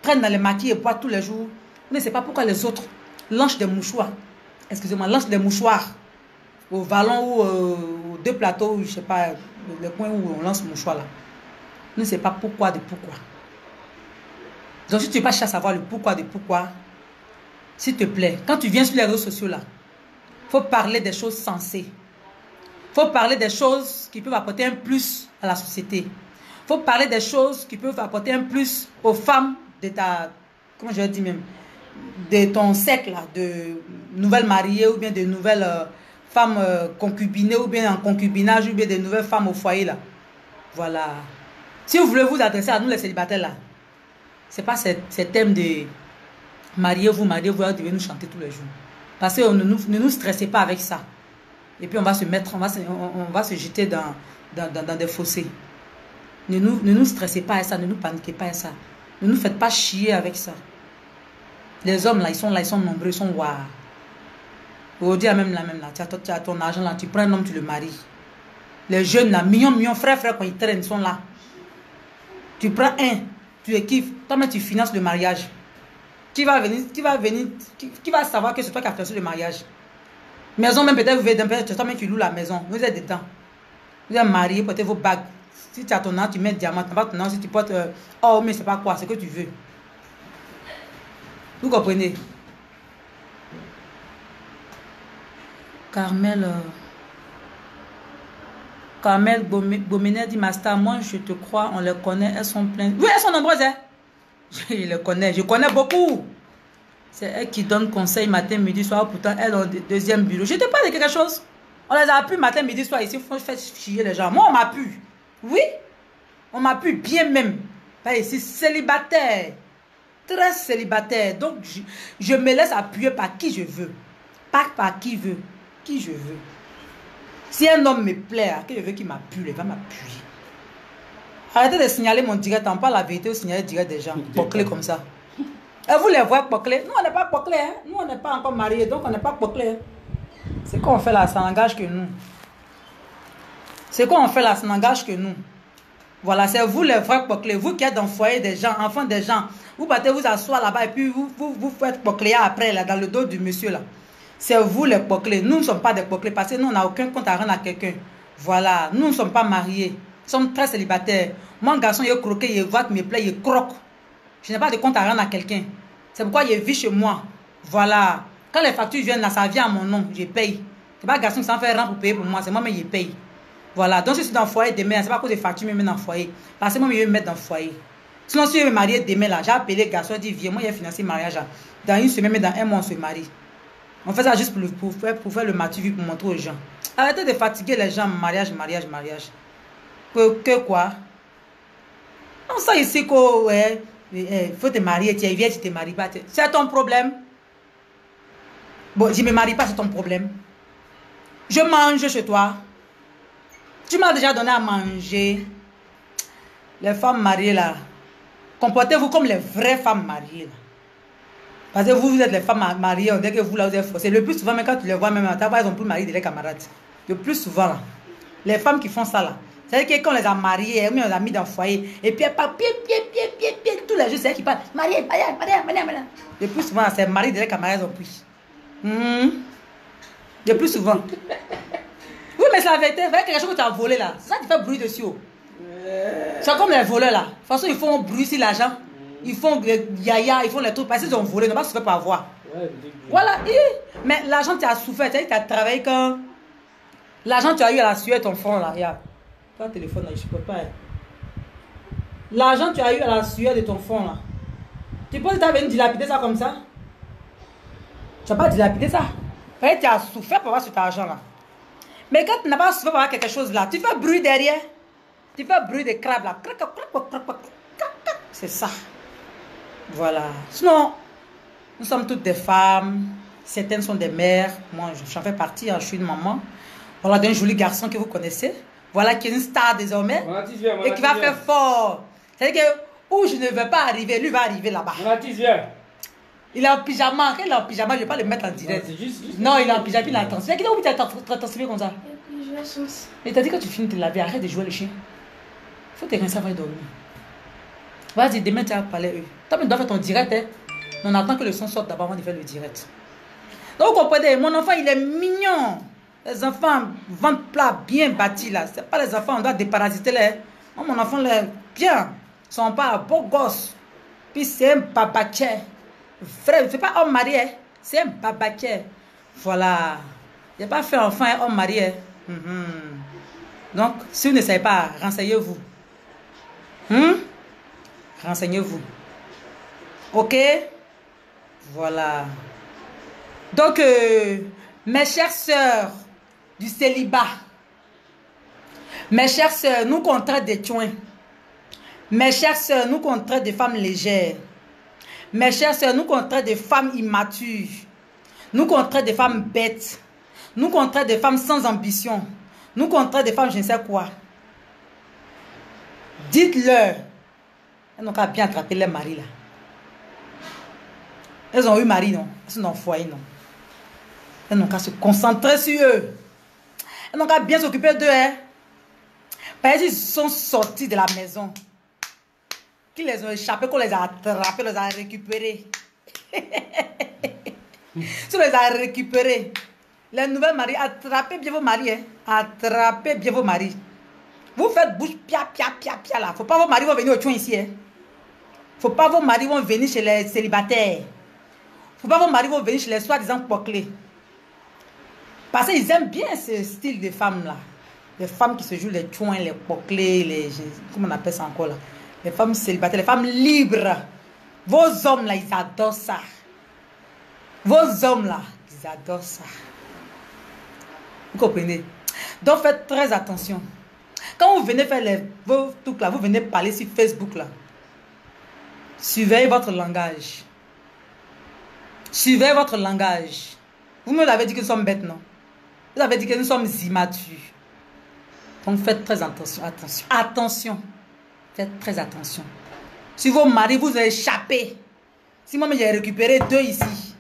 Speaker 1: prennent dans les maquis et boivent tous les jours. Vous ne savez pas pourquoi les autres lancent des mouchoirs. Excusez-moi, lancent des mouchoirs au vallon ou aux deux plateaux, je ne sais pas, le coin où on lance le mouchoir là. Vous ne savez pas pourquoi de pourquoi. Donc si tu n'es pas cherché à savoir le pourquoi de pourquoi, s'il te plaît, quand tu viens sur les réseaux sociaux là, il faut parler des choses sensées. Il faut parler des choses qui peuvent apporter un plus à la société. Il faut parler des choses qui peuvent apporter un plus aux femmes de ta, comment je vais dire même, de ton cercle là, de nouvelles mariées ou bien de nouvelles femmes concubinées ou bien en concubinage ou bien de nouvelles femmes au foyer là. Voilà. Si vous voulez vous adresser à nous les célibataires là, c'est pas ces thèmes de mariez-vous, vous devez nous chanter tous les jours. Parce que ne nous stressez pas avec ça. Et puis on va se mettre, on va se jeter dans des fossés. Ne nous stressez pas avec ça, ne nous paniquez pas avec ça. Ne nous faites pas chier avec ça. Les hommes là, ils sont nombreux, ils sont waouh. Aujourd'hui, même là, tu as ton argent là, tu prends un homme, tu le maries. Les jeunes là, millions, frères, quand ils traînent, ils sont là. Tu prends un, tu le kiffes, toi-même tu finances le mariage. Qui va savoir que c'est toi qui as fait le mariage? Maison, même peut-être, vous êtes toi-même qui loue la maison, vous êtes dedans. Vous êtes marié, portez vos bagues. Si tu as ton an, tu mets diamant, ton an, si tu portes, oh, mais c'est pas quoi, c'est que tu veux. Vous comprenez? Carmel Boménet dit Master, moi je te crois, on les connaît, elles sont pleines. Oui, elles sont nombreuses, hein? Je les connais, je connais beaucoup. C'est elles qui donnent conseil matin, midi, soir, pourtant elles ont le deuxième bureau. Je te parle de quelque chose. On les a pu matin, midi, soir ici, il faut faire chier les gens. Moi, on m'a pu. Oui, on m'a pu bien même. Pas ici, célibataire. Très célibataire. Donc, je me laisse appuyer par qui je veux. Pas par qui veut. Qui je veux. Si un homme me plaît, que je veux qu'il m'appuie, il va m'appuyer. Arrêtez de signaler mon direct. On parle la vérité ou signaler le direct des gens. Poclés comme ça. Et vous les voyez poclés. Nous, on n'est pas poclés. Hein? Nous, on n'est pas encore mariés. Donc, on n'est pas poclés. Hein? C'est quoi on fait là? Ça n'engage que nous. C'est quoi on fait là? Ça n'engage que nous. Voilà, c'est vous les vrais poclés. Vous qui êtes dans le foyer des gens, enfants des gens. Vous partez vous asseoir là-bas et puis vous faites pocléa après, là, dans le dos du monsieur là. C'est vous les poclés. Nous ne sommes pas des poclés parce que nous, on n'a aucun compte à rendre à quelqu'un. Voilà, nous ne sommes pas mariés. Nous sommes très célibataires. Moi, un garçon, il est croqué, il voit que me plaît, il croque. Je n'ai pas de compte à rendre à quelqu'un. C'est pourquoi il vit chez moi. Voilà. Quand les factures viennent là, ça vient à mon nom. Je paye. C'est pas un garçon qui s'en fait rendre pour payer pour moi. C'est moi-même qui paye. Voilà. Donc, je suis dans le foyer demain. C'est pas à cause des factures, je me mets dans le foyer. Parce que moi, je vais me mettre dans le foyer. Sinon, si je vais me marier demain, là, j'ai appelé le garçon, il dit, viens, moi, il a financé le mariage. Là. Dans une semaine, mais dans un mois, on se marie. On fait ça juste pour faire le mature pour montrer aux gens. Arrêtez de fatiguer les gens. Mariage. Que quoi? On sait ici qu'il ouais, faut te marier. Tu es vieille, tu te maries pas. C'est ton problème. Bon, je ne me marie pas, c'est ton problème. Je mange chez toi. Tu m'as déjà donné à manger. Les femmes mariées là, comportez-vous comme les vraies femmes mariées là. Parce que vous êtes les femmes mariées, on dit que vous là vous êtes forcés. Le plus souvent, même quand tu les vois, même à ta voix, ils ont plus marié de leurs camarades. Le plus souvent là, les femmes qui font ça là, c'est-à-dire que quand on les a mariées, on les a mis dans le foyer, et puis elles parlent pied, tous les jours, c'est elles qui parlent, mariée. Le plus souvent, c'est marié de leurs camarades ont pris. Le plus souvent. Oui, mais c'est la vérité. C'est quelque chose que tu as volé là. Ça qui fait bruit dessus. C'est comme les voleurs là. De toute façon, ils font bruit sur l'argent. Ils font yaya, ils font les trucs. Parce qu'ils ont volé, ils n'ont pas souffert pour avoir. Voilà. Mais l'argent, tu as souffert. Tu as travaillé quand... L'argent, tu as eu à la sueur ton front, là. Regarde. Ton téléphone, là, je ne peux pas. L'argent, tu as eu à la sueur de ton front, là. Tu penses que tu as venu dilapider ça comme ça? Tu n'as pas dilapidé ça. Tu as souffert pour avoir cet argent-là. Mais quand tu n'as pas souffert pour avoir quelque chose, là, tu fais bruit derrière. Tu fais bruit de crabe, là. C'est ça. Voilà. Sinon, nous sommes toutes des femmes. Certaines sont des mères. Moi, j'en fais partie. Je suis une maman. Voilà d'un joli garçon que vous connaissez. Voilà qui est une star désormais. Et qui va faire fort. C'est-à-dire que où je ne vais pas arriver, lui va arriver là-bas. Il est en pyjama. Quand il est en pyjama, je ne vais pas le mettre en direct. Non, il est en pyjama, il est en tension. Il où tu as transféré comme ça? Et t'as dit que tu finis de laver, arrête de jouer le chien. Il faut te rincer avant de dormir. Vas-y, demain tu vas parler eux. Toi, tu dois faire ton direct. Hein. On attend que le son sorte d'abord avant de faire le direct. Donc, vous comprenez, mon enfant, il est mignon. Les enfants, ventre plat, bien bâti là. Ce n'est pas les enfants, on doit déparasiter les. Moi, mon enfant, là, bien. Ils sont pas beaux gosses. Puis c'est un babaquet. Frère, c'est pas homme marié, c'est un babaquet. Voilà. Il n'a pas fait enfant un homme marié. Donc, si vous ne savez pas, renseignez-vous. Renseignez-vous. Ok? Voilà. Donc, mes chères sœurs du célibat, mes chères sœurs, nous qu'on traite des tuins. Mes chères sœurs, nous qu'on traite des femmes légères. Mes chères sœurs, nous qu'on traite des femmes immatures. Nous qu'on traite des femmes bêtes. Nous qu'on traite des femmes sans ambition. Nous qu'on traite des femmes je ne sais quoi. Dites-leur. Elles n'ont qu'à bien attraper les maris là. Elles ont eu mari, non? Elles sont dans le foyer, non? Elles n'ont qu'à se concentrer sur eux. Elles n'ont qu'à bien s'occuper d'eux, hein? Parce qu'ils sont sortis de la maison. Qu'ils les ont échappés, qu'on les a attrapés, les a récupérés. Si on les a récupérés, les nouvelles maris, attrapez bien vos maris, hein? Attrapez bien vos maris. Vous faites bouche pia, pia, pia, pia là. Faut pas vos maris vont venir au chouin ici, hein? Faut pas vos maris vont venir chez les célibataires. Faut pas vos maris vont venir chez les soi-disant poclés. Parce qu'ils aiment bien ce style de femmes là. Les femmes qui se jouent les chouins, les poclés, les... Comment on appelle ça encore là? Les femmes célibataires, les femmes libres. Vos hommes là, ils adorent ça. Vos hommes là, ils adorent ça. Vous comprenez? Donc faites très attention. Quand vous venez faire vos trucs là, vous venez parler sur Facebook là. Surveillez votre langage. Surveillez votre langage. Vous me l'avez dit que nous sommes bêtes, non? Vous avez dit que nous sommes immatures. Donc faites très attention. Attention. Attention. Faites très attention. Si vos maris vous ont échappé. Si moi j'ai récupéré 2 ici.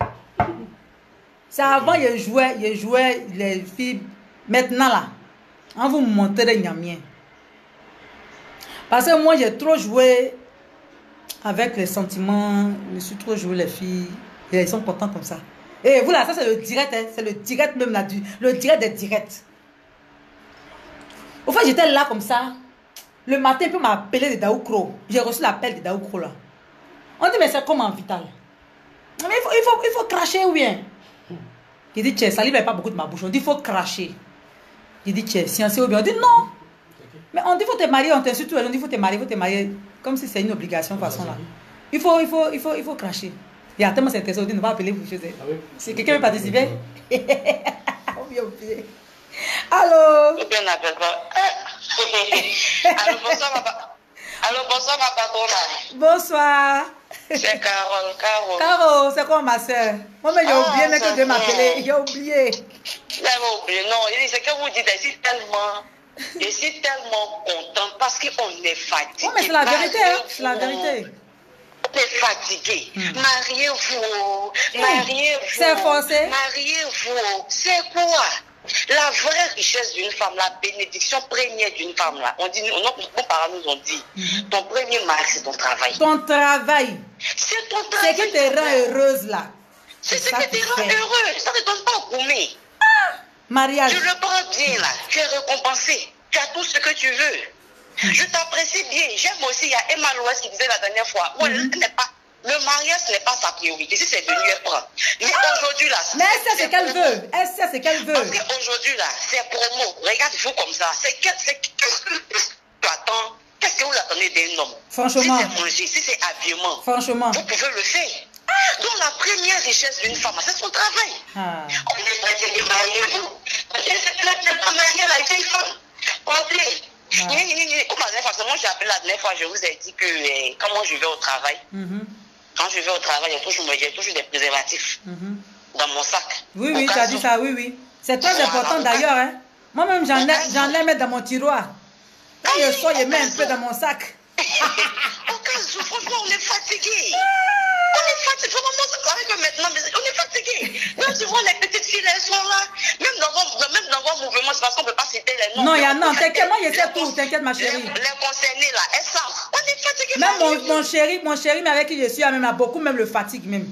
Speaker 1: C'est avant je jouais les filles. Maintenant là. On vous montre les gnamiens. Parce que moi j'ai trop joué avec les sentiments. Je suis trop joué les filles. Et elles sont contentes comme ça. Et vous là, ça c'est le direct. Hein? C'est le direct même là. Le direct des directs. Au fait, j'étais là comme ça. Le matin, il peut m'appeler de Daoukro. J'ai reçu l'appel de Daoukro là. On dit, mais c'est comment Vital? Mais il faut cracher ou bien? Il dit, tiens, ça ne libère pas beaucoup de ma bouche. On dit, il faut cracher. Il dit, tiens, science ou bien? On dit, non. Mais on dit, il faut te marier. On t'insulte. On dit, il faut te marier. Comme si c'est une obligation de façon là. Il faut cracher. Il y a tellement cette on dit, ne va appeler vous. Si quelqu'un veut participer. On vient oublier. Allô?
Speaker 3: Allô, bonsoir ma patronne.
Speaker 1: Bonsoir.
Speaker 3: C'est Carole.
Speaker 1: Caro, c'est quoi ma soeur? Moi, mais j'ai oublié, mais que Dieu m'appelait. J'ai oublié.
Speaker 3: J'avais oublié. Non, c'est que vous dites, je suis tellement contente parce qu'on est fatigué.
Speaker 1: Oh, mais c'est la vérité, hein? C'est la vérité.
Speaker 3: On est fatigué. Mariez-vous.
Speaker 1: C'est forcé.
Speaker 3: Mariez-vous. C'est quoi? La vraie richesse d'une femme, la bénédiction première d'une femme, là, on dit, nos parents nous ont dit, ton premier mari, c'est ton travail.
Speaker 1: Ton travail.
Speaker 3: C'est ton travail.
Speaker 1: C'est qui te rend heureuse, là.
Speaker 3: C'est ce qui te rend heureux. Ça ne te donne pas au gourmet.
Speaker 1: Mariage.
Speaker 3: Tu le prends bien, là. Tu es récompensé. Tu as tout ce que tu veux. Je t'apprécie bien. J'aime aussi, il y a Emma Louès qui disait la dernière fois, elle n'est pas le mariage, ce n'est pas sa priorité. Si c'est venu, elle prend. Mais aujourd'hui, là...
Speaker 1: Mais elle sait ce qu'elle veut. Elle sait ce qu'elle veut.
Speaker 3: Parce qu'aujourd'hui, là, c'est promo. Regarde, il faut comme ça. Qu'est-ce que tu attends? Qu'est-ce que vous attendez d'un homme?
Speaker 1: Franchement.
Speaker 3: Si c'est manger, si c'est habillement,
Speaker 1: franchement,
Speaker 3: vous pouvez le faire. Donc la première richesse d'une femme, c'est son travail.
Speaker 1: Ah.
Speaker 3: On est pas mariez-vous. C'est pas marié la vieille femme. Moi, j'ai appelé la dernière fois, je vous ai dit que quand moi je vais au travail, quand je vais au travail, j'ai toujours des préservatifs dans mon sac.
Speaker 1: Oui, oui, tu as dit ça, oui, oui. C'est très important d'ailleurs. Hein. Moi-même, j'en ai mettre dans mon tiroir. Quand je sors, je mets un peu dans mon sac.
Speaker 3: Au cas où, franchement, on est fatigué. On est fatigué. Maintenant, on est fatigué. Même tu vois, les petites filles, elles sont là. Même dans vos mouvements, c'est parce qu'on ne peut pas citer les noms.
Speaker 1: Non, t'inquiète, moi, je sais tout. T'inquiète, ma chérie.
Speaker 3: Les concernés, là, elles savent. On est fatigué.
Speaker 1: Même mon chéri, mais avec qui je suis, même, a beaucoup, même le fatigue, même.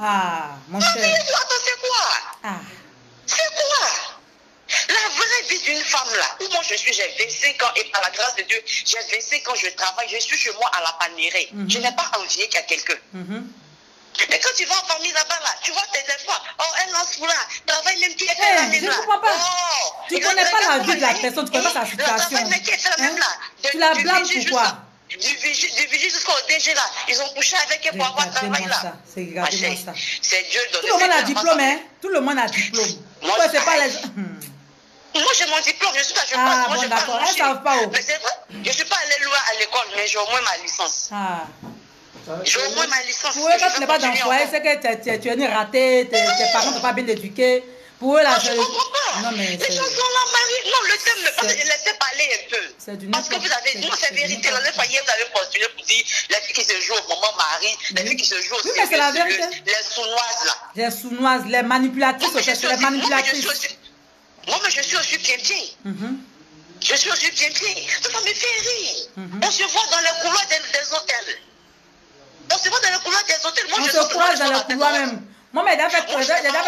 Speaker 1: Ah, mon chéri.
Speaker 3: Attends, c'est quoi?
Speaker 1: Ah.
Speaker 3: C'est quoi? La vraie vie d'une femme là, où moi je suis, j'ai 25 ans et par la grâce de Dieu, j'ai 25 ans, je travaille, je suis chez moi à la panérée. Je n'ai pas envié qu'il y a quelqu'un. Mais quand tu vas en famille là-bas, là, tu vois tes fois, oh, elle lance là, travaille même qui est fait la même
Speaker 1: je
Speaker 3: là.
Speaker 1: ne comprends pas.
Speaker 3: Oh,
Speaker 1: tu ne connais pas la vie de la personne, tu ne connais pas sa situation. Tu la blâmes pourquoi?
Speaker 3: Du vigile jusqu'au DG là, ils ont couché avec elle pour avoir travail là.
Speaker 1: C'est regardez-moi ça.
Speaker 3: C'est Dieu donné.
Speaker 1: Tout le monde a diplôme, hein? Tout le monde a diplôme.
Speaker 3: Moi,
Speaker 1: c'est pas les...
Speaker 3: Moi, j'ai mon diplôme, je suis pas...
Speaker 1: Ah, bon, d'accord, elles ne savent pas où.
Speaker 3: Mais c'est vrai, je ne suis pas allée loin à l'école, mais j'ai au moins ma licence.
Speaker 1: Ah.
Speaker 3: J'ai au moins ma licence.
Speaker 1: Pour eux, quand tu n'es pas dans le foyer, c'est que tu es né raté, tes parents ne t'ont pas bien éduqué. Pour eux, là,
Speaker 3: je ne comprends pas.
Speaker 1: Non, mais
Speaker 3: les gens sont là, Marie. Non, le thème, laissez parler un peu.
Speaker 1: C'est du
Speaker 3: parce que vous avez... Non, c'est vérité. La dernière fois, hier, vous avez postulé pour dire les filles qui se jouent au moment mari, les filles qui se jouent aussi.
Speaker 1: Oui, mais c'est la vérité.
Speaker 3: Les sournoises, là.
Speaker 1: Les sournoises, les manipulatrices, c'est les manipulatrices.
Speaker 3: Moi, mais je suis aussi pied-pied. Je suis aussi pied-pied. Ça me fait rire. On se voit dans les couloirs des hôtels. On se voit dans les couloirs des hôtels. Moi,
Speaker 1: on se croise dans les couloirs même. Moi, mais j'ai fait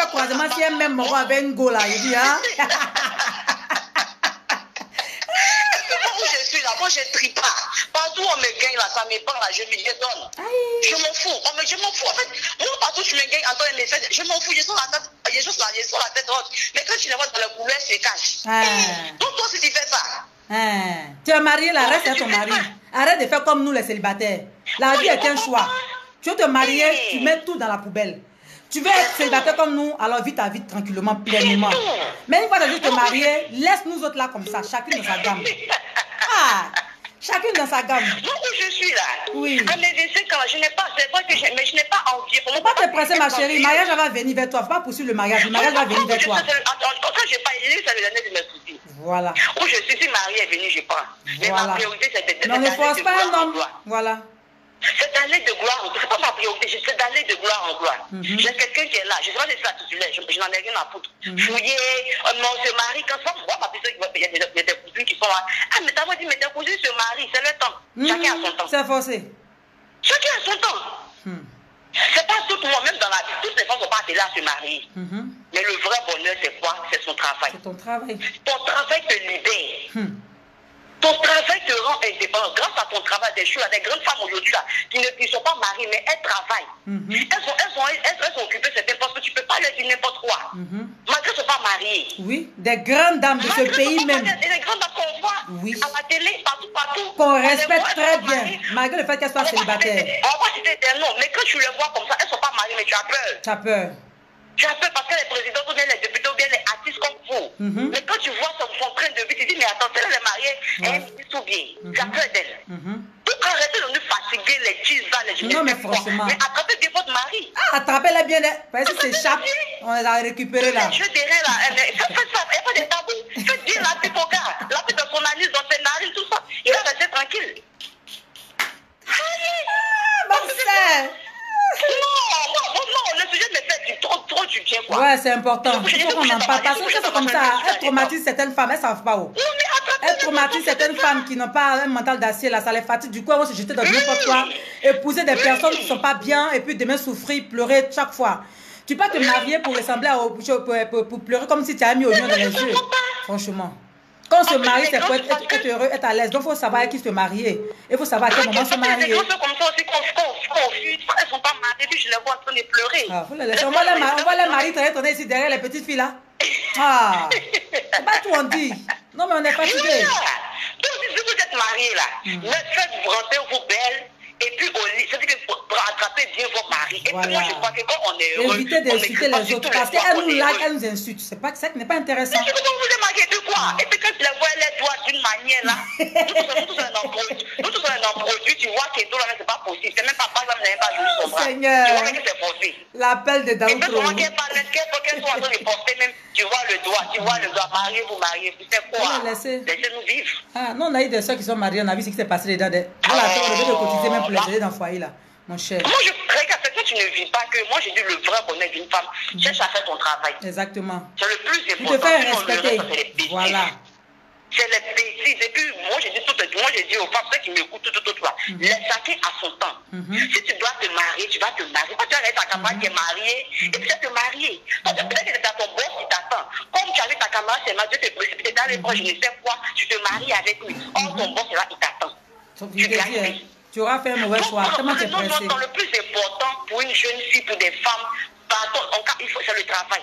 Speaker 1: croisement si elle même mort avec une go là. Il dit, hein.
Speaker 3: Où je suis là, moi je ne trie pas. Partout on me gagne là, ça me prend là, je donne. Je m'en fous. Je m'en fous. En fait, moi partout tu me gagnes, Antoine me fait, je m'en fous, je suis la tête, je suis la tête haute. Mais quand tu les vois dans le couloir, c'est cache. Donc toi si tu fais ça.
Speaker 1: Tu es marié là, reste à ton mari. Arrête de faire comme nous les célibataires. La vie est un choix. Tu veux te marier, tu mets tout dans la poubelle. Tu veux être célibataire comme nous, alors vis ta vie tranquillement, pleinement. Mais une fois que tu te marier, laisse nous autres là comme ça, chacune dans sa gamme. Ah, chacune dans sa gamme.
Speaker 3: Moi où je suis là,
Speaker 1: oui.
Speaker 3: À mes 25 ans, je n'ai pas, c'est vrai que mais je n'ai pas envie.
Speaker 1: Faut pas te presser ma chérie, le mariage va venir vers toi. Faut pas poursuivre le mariage va venir vers toi.
Speaker 3: Quand je parle, ça veut donner de mes soucis.
Speaker 1: Voilà.
Speaker 3: Où je suis, si Marie est venue, je prends. Mais ma priorité, c'est
Speaker 1: non, ne force pas un homme. Voilà.
Speaker 3: C'est d'aller de gloire en gloire. C'est pas ma priorité, c'est d'aller de gloire en gloire. J'ai quelqu'un qui est là. Je sais pas si c'est la titulaire. Je n'en ai rien à foutre. Fouiller, on se marie. Quand ça, moi, ma personne qui va payer, il y a des cousines qui sont là. Ah, mais t'as dit, mais tes cousines se marient, c'est le temps. Chacun a son temps.
Speaker 1: C'est forcé.
Speaker 3: Chacun a son temps. C'est pas tout le monde, même dans la vie. Toutes les femmes ne sont pas appelées à se marier. Mais le vrai bonheur, c'est quoi? C'est son travail.
Speaker 1: C'est ton travail.
Speaker 3: Ton travail te libère. Ton travail te rend indépendant. Grâce à ton travail, des choses, des grandes femmes aujourd'hui là, qui ne sont pas mariées, mais elles travaillent. Elles sont occupées certaines postes que tu ne peux pas leur dire n'importe quoi. Malgré qu'elles ne sont pas mariées.
Speaker 1: Oui, des grandes dames de ce pays même.
Speaker 3: Des grandes dames qu'on voit à la télé, partout.
Speaker 1: Qu'on respecte très bien, malgré le fait qu'elles soient célibataires.
Speaker 3: On va pas citer des noms, mais quand tu les vois comme ça, elles ne sont pas mariées, mais tu as peur.
Speaker 1: Tu as peur.
Speaker 3: Tu as peur parce que les présidents ou bien les députés ou bien les artistes comme vous. Mais quand tu vois son train de vie, tu dis, mais attends, celle-là est mariée, elle est tout bien. Tu as peur d'elle. Donc arrêtez de nous fatiguer les tisans, les jeunes.
Speaker 1: Non, mais franchement.
Speaker 3: Mais attrapez bien votre mari.
Speaker 1: Ah, attrapez-les bien. Parce que c'est échappe. On les a récupérés là.
Speaker 3: Je dirais là, faites ça, il n'y a pas de tabou. Faites bien la pipe au gars. La pipe dans son anus, dans ses narines, tout ça. Il va rester tranquille.
Speaker 1: Ah, Marcel.
Speaker 3: Non, le sujet me fait trop du bien, quoi.
Speaker 1: Ouais, c'est important. Il faut qu'on en parle. Parce que c'est comme ça. Elle traumatise certaines femmes, elles ne savent pas où. Elle traumatise certaines femmes qui n'ont pas un mental d'acier, là, ça les fatigue. Du coup, elles vont se jeter dans n'importe quoi, épouser des personnes qui ne sont pas bien, et puis demain souffrir, pleurer chaque fois. Tu peux te marier pour ressembler pour pleurer comme si tu as mis au lion dans les yeux. Franchement. Quand on se marie, c'est pour être heureux, être à l'aise. Donc, il faut savoir à qui se marier. Il faut savoir à quel moment se marier.
Speaker 3: Il y a des gens comme ça aussi qu'on fuit. Elles ne sont pas mariées, puis je les vois en train de pleurer.
Speaker 1: Ah, faut les laisser. On voit les maris traîner ici derrière les petites filles là. Ah, c'est pas tout on dit. Non, mais on est fatigué.
Speaker 3: Donc, si vous êtes mariés là, faites-vous rentrer vos belles. Et puis au lit, c'est-à-dire que pour attraper bien vos maris. Et puis moi, je crois que quand on est heureux,
Speaker 1: évitez d'insulter les autres parce qu'elles nous like, elles nous insultent. C'est pas ça qui n'est pas intéressant.
Speaker 3: Mais vous vous marquez de quoi? Et puis quand tu les vois les doigts d'une manière là, nous tous sommes un produit, tu vois que tout là, c'est pas possible. C'est même pas par exemple, n'avez pas joué son bras.
Speaker 1: Seigneur.
Speaker 3: Tu vois que c'est possible.
Speaker 1: L'appel de Daoud.
Speaker 3: Et puis comment qu'elles sont en train de porter même, tu vois le doigt, mariez-vous, c'est quoi? Laissez-nous vivre.
Speaker 1: Ah, non, on a eu des soeurs qui sont mariées, on a vu ce qui s'est passé dedans. Voilà, on devait de cotiser même pour les aider dans le foyer là, mon cher.
Speaker 3: Moi, regarde, c'est que tu ne vis pas que moi, j'ai dit le vrai bonheur d'une femme. Cherche à faire ton travail.
Speaker 1: Exactement.
Speaker 3: C'est le plus important.
Speaker 1: Tu te fais respecter. Voilà.
Speaker 3: C'est les bêtises. Et puis, moi, j'ai dit aux femmes, ceux qui m'écoutent, chacun a son temps. Si tu dois te marier, tu vas te marier. Quand tu as ta camarade qui est mariée, et puis tu vas te marier. Peut-être que c'est à ton boss qui t'attend. Comme tu as vu ta camarade, c'est ma Dieu te précipiter dans les proches, je ne sais quoi, tu te maries avec lui. Or, ton boss est là, il t'attend.
Speaker 1: Tu auras fait un mauvais choix. Comment tu es pressé?
Speaker 3: Le plus important pour une jeune fille, pour des femmes, c'est le travail.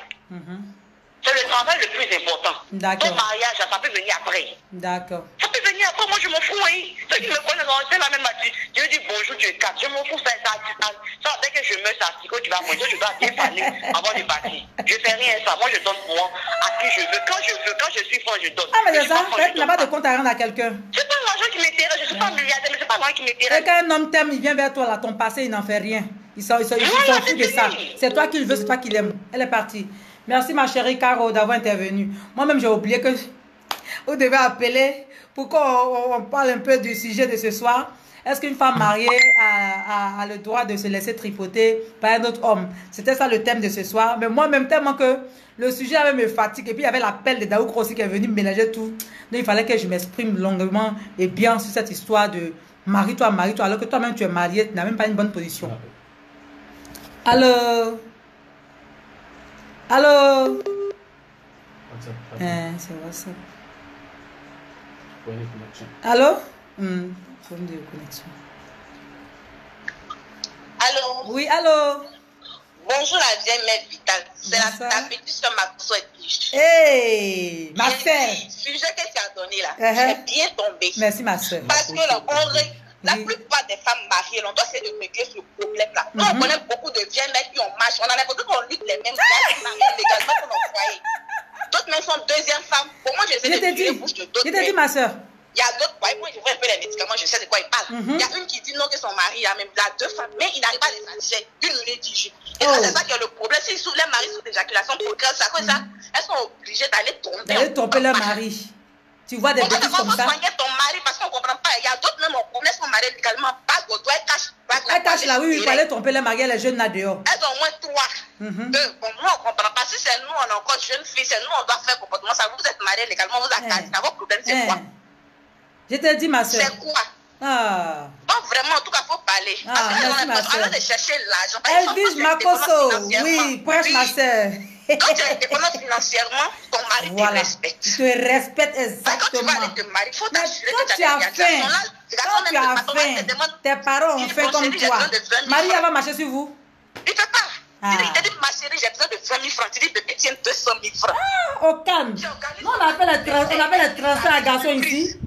Speaker 3: C'est le travail le plus important.
Speaker 1: D'accord.
Speaker 3: Ton mariage, ça peut venir après.
Speaker 1: D'accord.
Speaker 3: Ça peut venir après, moi je m'en fous, oui. Ceux qui me connaissent, c'est la même attitude. Je dis bonjour, tu es quatre. Je m'en fous, ça, dès que je meurs, ça, tu vas mourir, je dois bien parler avant de partir. Je fais rien, ça. Moi, je donne pour moi à qui je veux. Quand je suis fort, je donne.
Speaker 1: Ah, mais c'est ça, tu n'as pas de compte à rendre à quelqu'un.
Speaker 3: C'est pas l'argent qui m'intéresse, je ne suis pas milliardaire, mais c'est pas l'argent qui m'intéresse.
Speaker 1: Et quand un homme t'aime, il vient vers toi, là, ton passé, il n'en fait rien. Il s'en fout de ça. C'est toi qui le veux, c'est toi qui l'aime. Elle est partie. Merci ma chérie Caro d'avoir intervenu. Moi-même j'ai oublié que vous devez appeler pour qu'on parle un peu du sujet de ce soir. Est-ce qu'une femme mariée a le droit de se laisser tripoter par un autre homme? C'était ça le thème de ce soir. Mais moi-même tellement que le sujet avait me fatigue. Et puis il y avait l'appel de Daoud aussi qui est venu mélanger tout. Donc il fallait que je m'exprime longuement et bien sur cette histoire de marie-toi, alors que toi-même tu es marié, tu n'as même pas une bonne position. Alors... Allô? C'est WhatsApp. Allô? Problème de connexion.
Speaker 3: Allô?
Speaker 1: Oui, allô?
Speaker 3: Bonjour la vieille mère vitale. C'est la petite soeur Makoso Edwige.
Speaker 1: Hey, ma soeur.
Speaker 3: Le sujet que tu as donné là, c'est bien tombé.
Speaker 1: Merci ma soeur.
Speaker 3: Parce que là, la plupart des femmes mariées, on doit essayer de régler ce problème-là. Nous, on connaît beaucoup de vieilles mères qui ont marché. On a l'impression qu'on lutte les mêmes choses légalement pour nos foyers. D'autres même sont deuxième femmes. Pour moi, j'essaie de tuer bouche de d'autres.
Speaker 1: Je t'ai dit, ma soeur.
Speaker 3: Il y a d'autres, moi, je vois un peu les médicaments, je sais de quoi ils parlent. Il y a une qui dit non, que son mari a même deux femmes, mais il n'arrive pas à les satisfaire. Une lui dit. Et ça, c'est ça qui est le problème. Si les maris sont d'éjaculation précoce, à cause de ça, elles sont obligées d'aller tomber.
Speaker 1: D'aller tromper leur mari. Tu vois des bêtises comme ça.
Speaker 3: Soigner ton mari parce qu'on ne comprend pas. Il y a d'autres même, on connaît son mari légalement, pas au doigt, elle cache.
Speaker 1: Elle cache là, oui, il fallait tromper leur mari, elle est jeune là dehors.
Speaker 3: Elles ont au moins 3. Bon, moi, on ne comprend pas. Si c'est nous, on est encore jeune fille, c'est nous, on doit faire comportement. Ça, vous êtes mariés légalement, vous avez caché. Vos problèmes, c'est quoi?
Speaker 1: Je t'ai dit, ma soeur.
Speaker 3: C'est quoi?
Speaker 1: Ah.
Speaker 3: Donc, vraiment, en tout cas, il faut parler.
Speaker 1: Merci, ma soeur.
Speaker 3: Arrête de chercher l'argent.
Speaker 1: Elvis Makoso, oui, prêche ma soeur.
Speaker 3: Quand tu es indépendante financièrement, ton mari te respecte.
Speaker 1: Tu te respectes exactement.
Speaker 3: Quand tu vas avec ton mari, il faut t'assurer que
Speaker 1: tu as faim. Quand tu as faim, tes parents ont fait comme toi. Marie, elle va marcher sur vous.
Speaker 3: Il ne fait pas. Il te dit, ma chérie, j'ai besoin de 20 000 francs. Tu dis, bébé, tiens 200 000 francs.
Speaker 1: Ah, au calme. Nous, on appelle les transferts à garçon ici.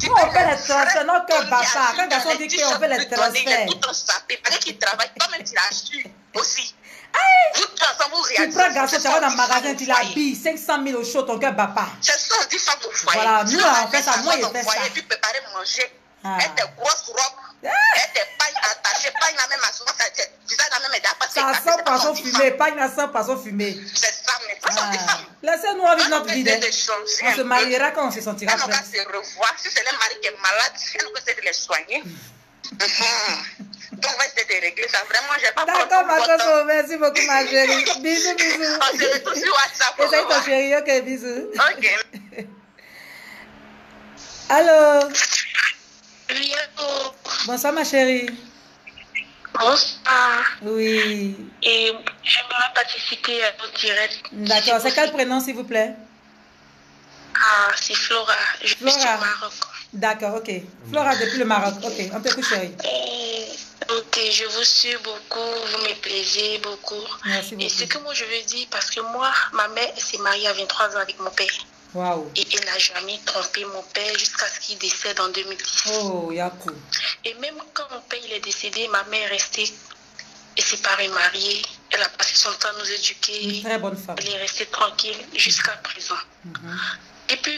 Speaker 1: Nous, on fait les transferts, non que bâtard. Quand garçon dit qu'on fait les transferts.
Speaker 3: Il est tout en sapé. Il fallait qu'il travaille. Toi-même, tu l'as su aussi. Vous
Speaker 1: tu prends garçon, tu vas dans le magasin, tu l'habilles, 500 000 au chaud, ton cœur bat pas.
Speaker 3: C'est ça, on dit ça au foyer.
Speaker 1: Voilà, nous on fait ça, moi je fais ça.
Speaker 3: Tu préparer manger, elle te grosse robe, elle te paille attachée, paille la même assurance, visage la même état.
Speaker 1: Ça sent poisson fumé, paille la sent poisson fumé.
Speaker 3: C'est ça, mais ça, on dit ça.
Speaker 1: Laissez-nous vivre notre vie. On se mariera quand on se sentira
Speaker 3: prêt. Elle n'a qu'à se revoir. Si c'est le mari qui est malade, elle n'a qu'à essayer de les soigner. Donc, on va essayer de régler ça. Vraiment, j'ai pas compris.
Speaker 1: D'accord, ma soeur, merci beaucoup, ma chérie. Bisous, bisous.
Speaker 3: On se retrouve sur WhatsApp.
Speaker 1: Essaye ton chéri, ok, bisous.
Speaker 3: Ok.
Speaker 1: Allô?
Speaker 3: Oui, allô.
Speaker 1: Bonsoir, ma chérie.
Speaker 3: Bonsoir.
Speaker 1: Oui.
Speaker 3: Et j'aimerais participer à votre direct.
Speaker 1: D'accord, c'est quel prénom, s'il vous plaît?
Speaker 4: Ah, c'est Flora. Je suis au
Speaker 1: Flora.
Speaker 4: Maroc.
Speaker 1: D'accord, ok. Flora depuis le Maroc. Ok, on t'écoute, chérie.
Speaker 4: Ok, je vous suis beaucoup, vous me plaisez beaucoup.
Speaker 1: Merci beaucoup.
Speaker 4: Et ce que moi je veux dire, parce que moi, ma mère s'est mariée à 23 ans avec mon père.
Speaker 1: Waouh.
Speaker 4: Et elle n'a jamais trompé mon père jusqu'à ce qu'il décède en 2010.
Speaker 1: Oh, Yakou.
Speaker 4: Et même quand mon père il est décédé, ma mère est restée séparée, mariée. Elle a passé son temps à nous éduquer.
Speaker 1: Une très bonne femme.
Speaker 4: Elle est restée tranquille jusqu'à présent. Et puis,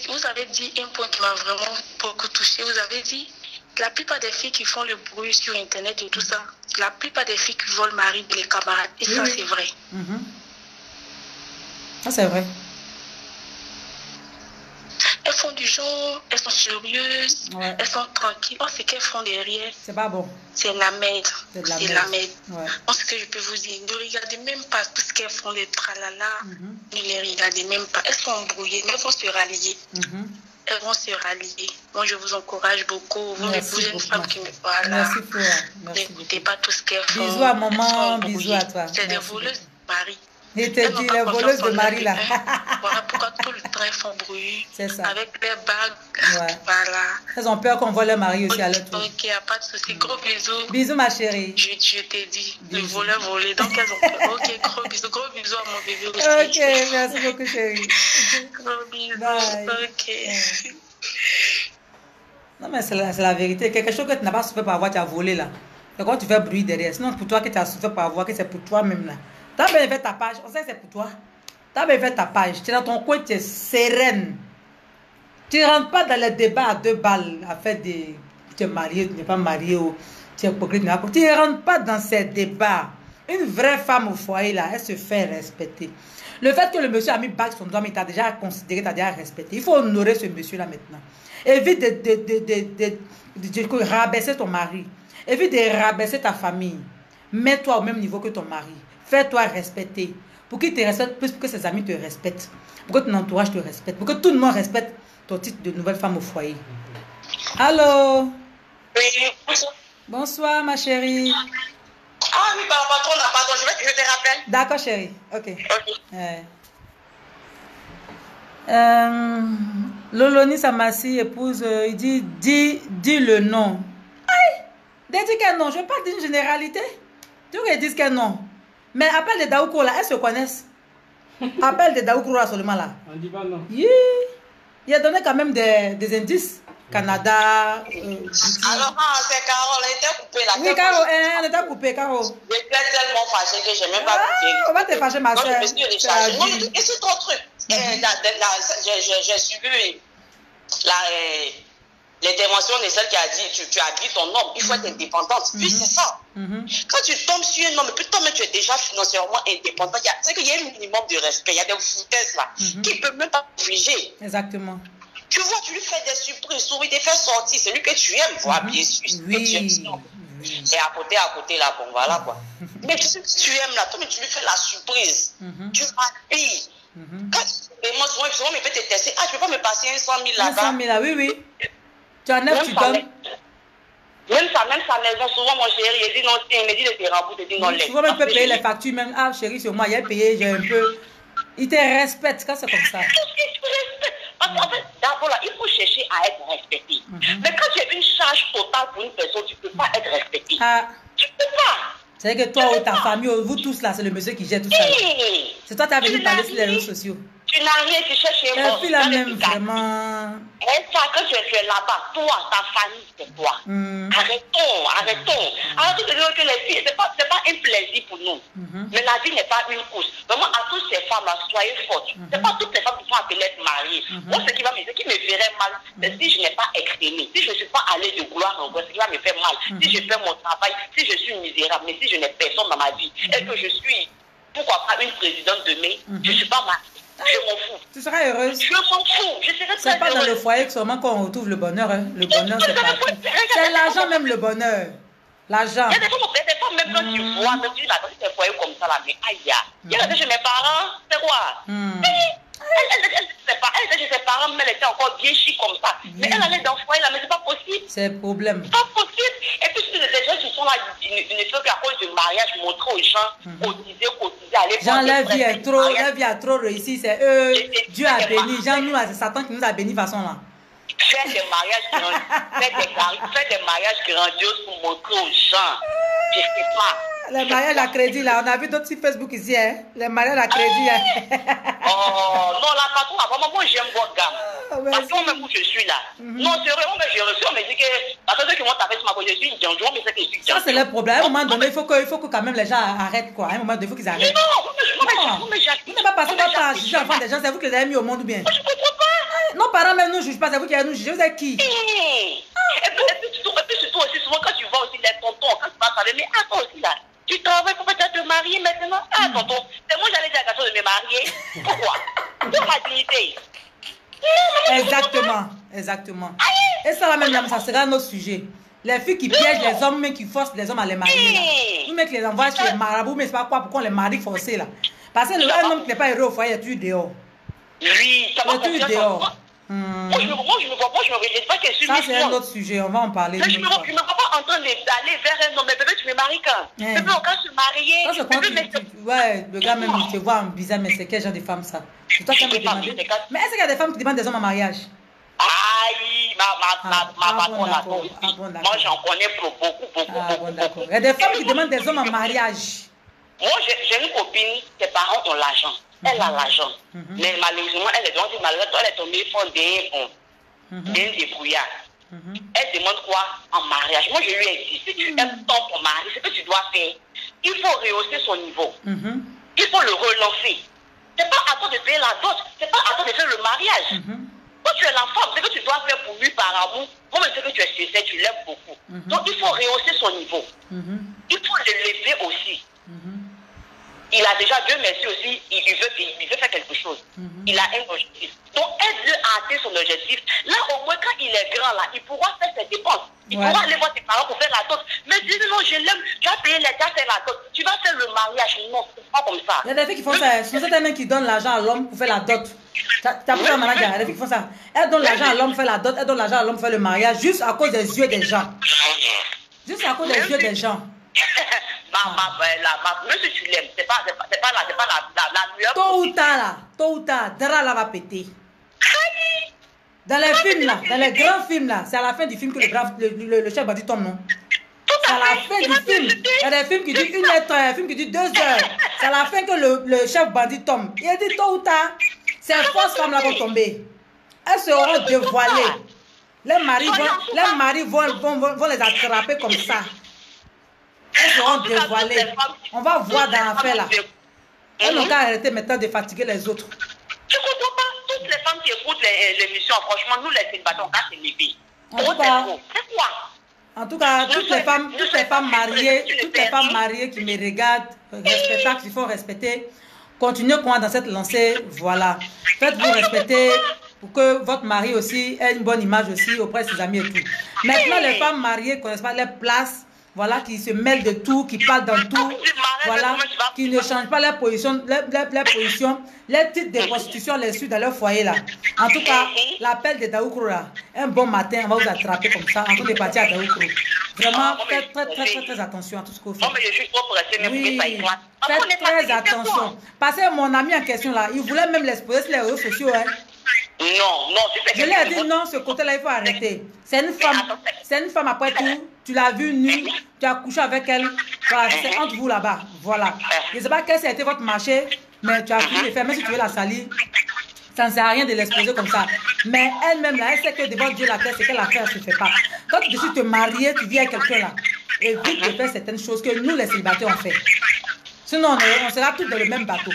Speaker 4: vous avez dit un point qui m'a vraiment beaucoup touchée. Vous avez dit, la plupart des filles qui font le bruit sur Internet et tout ça, la plupart des filles qui volent marient les camarades. Et ça, c'est vrai.
Speaker 1: Ça, c'est vrai.
Speaker 4: Elles font du genre, elles sont sérieuses, elles sont tranquilles. Or, ce qu'elles font derrière,
Speaker 1: c'est pas bon.
Speaker 4: C'est la merde. C'est la merde.
Speaker 1: Ouais.
Speaker 4: Ce que je peux vous dire, ne regardez même pas tout ce qu'elles font, les tralala. Ne les regardez même pas. Elles sont embrouillées, mais elles vont se rallier. Elles vont se rallier. Moi, je vous encourage beaucoup. Vous êtes une femme qui me parle.
Speaker 1: Merci, Flora.
Speaker 4: N'écoutez pas tout ce qu'elles font.
Speaker 1: Bisous à maman, bisous à toi.
Speaker 4: C'est des voleuses de mari.
Speaker 1: Et te dis, les voleuses de mari là.
Speaker 4: Voilà pourquoi tout le temps elles font bruit.
Speaker 1: C'est ça.
Speaker 4: Avec les bagues.
Speaker 1: Ouais.
Speaker 4: Voilà.
Speaker 1: Elles ont peur qu'on vole leur mari aussi à leur tour.
Speaker 4: Ok, y a pas de souci. Gros bisous.
Speaker 1: Bisous, ma chérie.
Speaker 4: Je t'ai dit, le voleur volé. Donc elles ont peur. Ok, gros bisous à mon bébé aussi.
Speaker 1: Ok, merci beaucoup, chérie.
Speaker 4: Gros bisous.
Speaker 1: Bye.
Speaker 4: Ok.
Speaker 1: Non, mais c'est la vérité. Quelque chose que tu n'as pas souffert par avoir, tu as volé là. C'est quand tu fais bruit derrière. Sinon, pour toi que tu as souffert par avoir, que c'est pour toi-même là. Tu as bien fait ta page. On sait que c'est pour toi. Tu as bien fait ta page. Tu es dans ton coin, tu es sereine. Tu ne rentres pas dans les débats à 2 balles. À faire des. Tu es marié, tu n'es pas marié. Ou tu es hypocrite. Tu ne rentres pas dans ces débats. Une vraie femme au foyer là, elle se fait respecter. Le fait que le monsieur a mis bague son doigt, mais tu as déjà considéré, tu as déjà respecté. Il faut honorer ce monsieur là maintenant. Évite de rabaisser ton mari. Évite de rabaisser ta famille. Mets-toi au même niveau que ton mari. Fais-toi respecter. Pour qu'il te respecte plus, pour que ses amis te respectent. Pour que ton entourage te respecte. Pour que tout le monde respecte ton titre de nouvelle femme au foyer. Allô?
Speaker 3: Oui,
Speaker 1: bonsoir, ma chérie.
Speaker 3: Ah oui, pardon, je te rappelle.
Speaker 1: D'accord, chérie. Ok. Loloni Samassi, épouse, il dit, dis le nom. Aïe! Dis quel nom? Je ne veux pas dire une généralité. Tu veux qu'ils disent quel nom? Mais appelle des Daoukro là, elles se connaissent. Appelle des Daoukro là seulement là.
Speaker 2: On dit pas non.
Speaker 1: Il a donné quand même des indices. Canada.
Speaker 3: Alors, c'est Carole, elle était coupée là.
Speaker 1: Oui, Caro, elle était coupée, Caro.
Speaker 3: J'étais tellement fâchée que je n'ai même pas coupé.
Speaker 1: On va te fâcher, ma soeur.
Speaker 3: Je me suis rechargée. Non, et c'est ton truc. J'ai suivi l'intervention de celle qui a dit tu habilles ton homme, il faut être indépendante. Puis c'est ça. Quand tu tombes sur un homme, puis toi-même tu es déjà financièrement indépendant, c'est qu'il y a un minimum de respect. Il y a des foutaises là qui ne peuvent même pas obliger.
Speaker 1: Exactement.
Speaker 3: Tu vois, tu lui fais des surprises, il te fait sortir, c'est lui que tu aimes, voilà, bien sûr.
Speaker 1: Oui.
Speaker 3: Et à côté là, bon, voilà quoi. Mais tu sais que tu aimes là, toi, mais tu lui fais la surprise. Tu m'habilles. Quand tu demandes souvent, il peut te tester. Ah, je peux pas me passer 100 000 là-bas.
Speaker 1: 100 000 là, oui. Tu en as, tu donnes.
Speaker 3: Même sa maison, souvent mon chéri, il dit non, il me dit de te rembourser, il dit non, laisse.
Speaker 1: Souvent, même peut payer les factures, même. Ah, chérie, sur moi, il a payé, j'ai un peu. Il te respecte quand c'est comme ça.
Speaker 3: Parce qu'en fait, d'abord là, il faut chercher à être respecté. Mais quand tu as une charge totale pour une personne, tu ne peux pas être respecté. Tu ne peux pas.
Speaker 1: C'est que toi ou ta famille, vous tous là, c'est le monsieur qui gère tout ça. C'est toi qui as venu parler sur les réseaux sociaux.
Speaker 3: Tu n'as rien, tu cherches un
Speaker 1: bon. Et puis là même, vraiment.
Speaker 3: Et ça, quand tu es là-bas, toi, ta famille, c'est toi. Arrêtons. Arrêtons de dire que les filles, c'est pas un plaisir pour nous. Mais la vie n'est pas une course. Vraiment, à toutes ces femmes-là, soyez fortes. C'est pas toutes les femmes qui sont appelées être mariées. Moi, ce qui me ferait mal, c'est si je n'ai pas exprimé, si je ne suis pas allée de gloire en gloire, ce qui va me faire mal, si je fais mon travail, si je suis misérable, mais si je n'ai personne dans ma vie, et que je suis, pourquoi pas une présidente demain, je ne suis pas mariée. Je m'en fous.
Speaker 1: Tu seras heureuse.
Speaker 3: Je m'en fous. Je serai très heureuse.
Speaker 1: C'est pas dans le foyer que seulement qu'on retrouve le bonheur. Hein. Le bonheur, c'est partout. C'est l'argent, même le bonheur. L'argent.
Speaker 3: Il y a des fois, même quand tu vois, même si tu as des foyers comme ça, là, mais aïe, il y a des chez mes parents, c'est quoi? Elle était chez ses parents, mais elle était encore bien chic comme ça. Mais elle allait dans le foyer là, mais c'est pas possible.
Speaker 1: C'est le problème.
Speaker 3: C'est pas possible. Et puis, si tu es déjà gens qui sont là, ils ne font qu'à cause du mariage, montrer aux gens, cotiser, aller
Speaker 1: Jean, leur vie a trop réussi, c'est eux, Dieu a béni. Jean, nous, c'est Satan qui nous a béni de façon là.
Speaker 3: Faire des mariages grandioses pour montrer aux gens. Je sais pas.
Speaker 1: Les mariages à crédit, là, on a vu d'autres sur Facebook ici, hein. Les mariages à crédit, hein.
Speaker 3: Oh, non, là, par contre, vraiment, moi, j'aime votre gamme. Parce que même où je suis là. Non, c'est vrai, moi, j'ai reçu, on me dit que, parce que ceux qui m'ont tapé sur ma côté, je suis une django, mais c'est que je suis django.
Speaker 1: Ça, c'est le problème. À un moment donné, il faut que quand même les gens arrêtent, quoi. À un moment donné, il faut qu'ils arrêtent.
Speaker 3: Non, mais
Speaker 1: vous n'avez pas passé votre temps à juger l'enfant des gens, c'est vous qui les avez mis au monde ou bien?
Speaker 3: Je comprends pas.
Speaker 1: Nos parents même nous jugent pas, c'est vous qui allez nous juger. Vous êtes qui?
Speaker 3: Et puis surtout aussi, souvent quand tu vois aussi les tontons, quand tu vas travailler, mais attends aussi là, tu travailles pour peut-être te marier maintenant. Ah, tonton, c'est moi j'allais dire à la de me marier. Pourquoi? Pour ma dignité.
Speaker 1: Exactement. Et ça, là même, ça sera notre sujet. Les filles qui piègent les hommes, mais qui forcent les hommes à les marier. Là. Vous mettez les envois chez les marabouts, mais c'est pas quoi, pourquoi on les marie forcés là. Parce que un homme qui n'est pas heureux au foyer, il est toujours dehors.
Speaker 3: Oui, ça va
Speaker 1: toujours dehors.
Speaker 3: Moi, je me rejette pas que je suis.
Speaker 1: Ça, c'est un autre sujet, on va en parler.
Speaker 3: Je ne me vois pas en train d'aller vers un homme. Mais bébé, tu me maries quand? Bébé, on va se marier.
Speaker 1: Ça, c'est quand ouais, le gars même, il te voit en bizarre, mais c'est quel genre de femme ça? C'est toi qui me demander. Mais est-ce qu'il y a des femmes qui demandent des hommes en mariage?
Speaker 3: Aïe, ma patronne a aussi. Moi, j'en connais beaucoup.
Speaker 1: D'accord. Il y a des femmes qui demandent des hommes en mariage.
Speaker 3: Moi, j'ai une copine, ses parents ont l'argent. Elle a l'argent. Mais malheureusement, elle est tombée fond d'un débrouillard. Elle demande quoi en mariage? Moi, je lui ai dit, si tu aimes tant ton mari, ce que tu dois faire, il faut rehausser son niveau. Il faut le relancer. C'est pas à toi de payer la dot, c'est pas à toi de faire le mariage. Quand tu es la femme, ce que tu dois faire pour lui par amour, moi, ce que tu es sincère, tu l'aimes beaucoup. Donc, il faut rehausser son niveau. Il faut le lever aussi. Il a déjà Dieu merci aussi, il veut faire quelque chose. Il a un objectif. Donc aide-le à atteindre son objectif. Là au moins quand il est grand là, il pourra faire ses dépenses. Il pourra aller voir ses parents pour faire la dot. Mais dis non, je l'aime, tu vas payer les gars, faire la dot. Tu vas faire le mariage. Non, c'est pas comme ça.
Speaker 1: Il y a des filles qui font ça. C'est un mec qui donne l'argent à l'homme pour faire la dot. Tu as pris un manager, il y a des filles qui font ça. Elle donne l'argent à l'homme pour faire la dot, elle donne l'argent à l'homme pour faire le mariage juste à cause des yeux des gens. Juste à cause des yeux des gens.
Speaker 3: Même si tu l'aimes, c'est pas la lueur.
Speaker 1: Tôt ou tard, Dara là va péter. Dans les films là, dans les grands films là, c'est à la fin du film que le chef bandit tombe, non? C'est à la fin du film. Il y a des films qui durent 1 heure, un film qui dure 2 heures. C'est à la fin que le chef bandit tombe. Il a dit tôt ou tard, ces fausses femmes là vont tomber. Elles seront dévoilées. Les maris vont les attraper comme ça. Elles seront dévoilées. On va voir dans l'affaire là. Elles n'ont qu'à arrêter maintenant de fatiguer les autres.
Speaker 3: Tu ne comprends pas? Toutes les femmes qui écoutent l'émission, franchement, nous les célibataires, on casse les bébés. C'est quoi?
Speaker 1: En tout cas, toutes les femmes mariées qui me regardent, respectables, qu'il faut respecter, continuez dans cette lancée, voilà. Faites-vous respecter pour que votre mari aussi ait une bonne image aussi auprès de ses amis et tout. Maintenant, les femmes mariées ne connaissent pas les places. Voilà, qui se mêlent de tout, qui parlent dans tout, voilà, qui ne changent pas leur position, les titres de prostitution, les suivent dans leur foyer là. En tout cas, l'appel de Daoukro là, un bon matin, on va vous attraper comme ça, en train de partir à Daoukro. Vraiment, faites très attention à tout ce que vous faites. Oui, faites très attention. Parce que mon ami en question là, il voulait même l'exposer sur les réseaux sociaux, hein.
Speaker 3: Non,
Speaker 1: je lui ai dit non, ce côté-là, il faut arrêter. C'est une femme après tout. Tu l'as vue nue, tu as couché avec elle. Voilà, c'est entre vous là-bas. Voilà. Je ne sais pas quel a été votre marché, mais tu as pu le faire. Même si tu veux la salir, ça ne sert à rien de l'exposer comme ça. Mais elle-même, là, elle sait que devant Dieu, la terre, c'est qu'elle a fait, elle ne se fait pas. Quand tu décides de te marier, tu vis avec quelqu'un là. Évite de faire certaines choses que nous, les célibataires, on fait. Sinon, on sera tous dans le même bateau.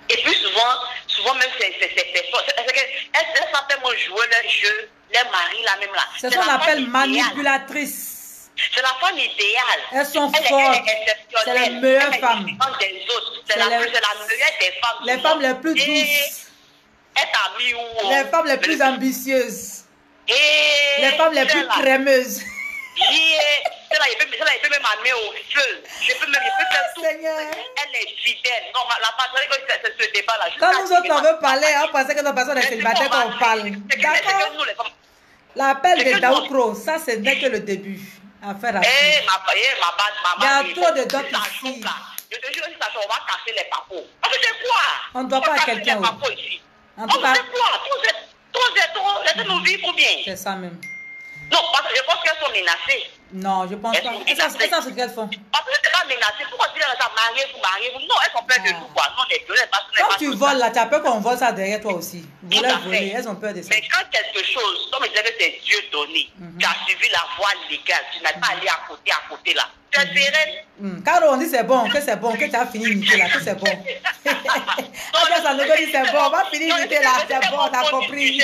Speaker 3: Et puis souvent même ces personnes, elles s'appellent mon joueur, leur jeu, les maris là même là.
Speaker 1: C'est ce qu'on appelle manipulatrice.
Speaker 3: C'est la femme idéale.
Speaker 1: Elles sont fortes. C'est les meilleures femmes.
Speaker 3: C'est la meilleure des femmes.
Speaker 1: Les femmes les plus douces. Les femmes les plus ambitieuses. Les femmes les plus crémeuses.
Speaker 3: Je peux même amener au feu. Je peux faire tout.
Speaker 1: Seigneur.
Speaker 3: Elle est fidèle. Non, la patronne, c'est ce débat-là.
Speaker 1: Quand nous autres on veut parler, on pensait que nos personnes sont célibataires quand on parle. D'accord. L'appel de Daoukro, ça c'est n'est que le début. Affaire à suivre. Il y a trop de docs ici.
Speaker 3: Je te jure, on va casser les papos. Parce que c'est quoi?
Speaker 1: On ne doit pas à quelqu'un.
Speaker 3: En tout cas, c'est quoi? Laissez nous vivre bien.
Speaker 1: C'est ça même.
Speaker 3: Non, parce que je pense qu'elles sont menacées.
Speaker 1: Non, je pense pas. Et ça, c'est ce qu'elles font.
Speaker 3: Parce que c'est pas menacé. Pourquoi dire ça, mariez-vous? Non, elles ont peur de tout, quoi. Non, les violences, parce que
Speaker 1: quand tu voles là, tu as peur qu'on vole ça derrière toi aussi. Voler, elles ont peur de ça.
Speaker 3: Mais quand quelque chose, comme je disais que c'est Dieu donné, tu as suivi la voie légale, tu n'as pas allé à côté là. Tu es sereine.
Speaker 1: Car on dit c'est bon, que tu as fini l'unité là, que c'est bon. Après ça nous dit c'est bon, on va finir l'unité là, c'est bon, t'as compris.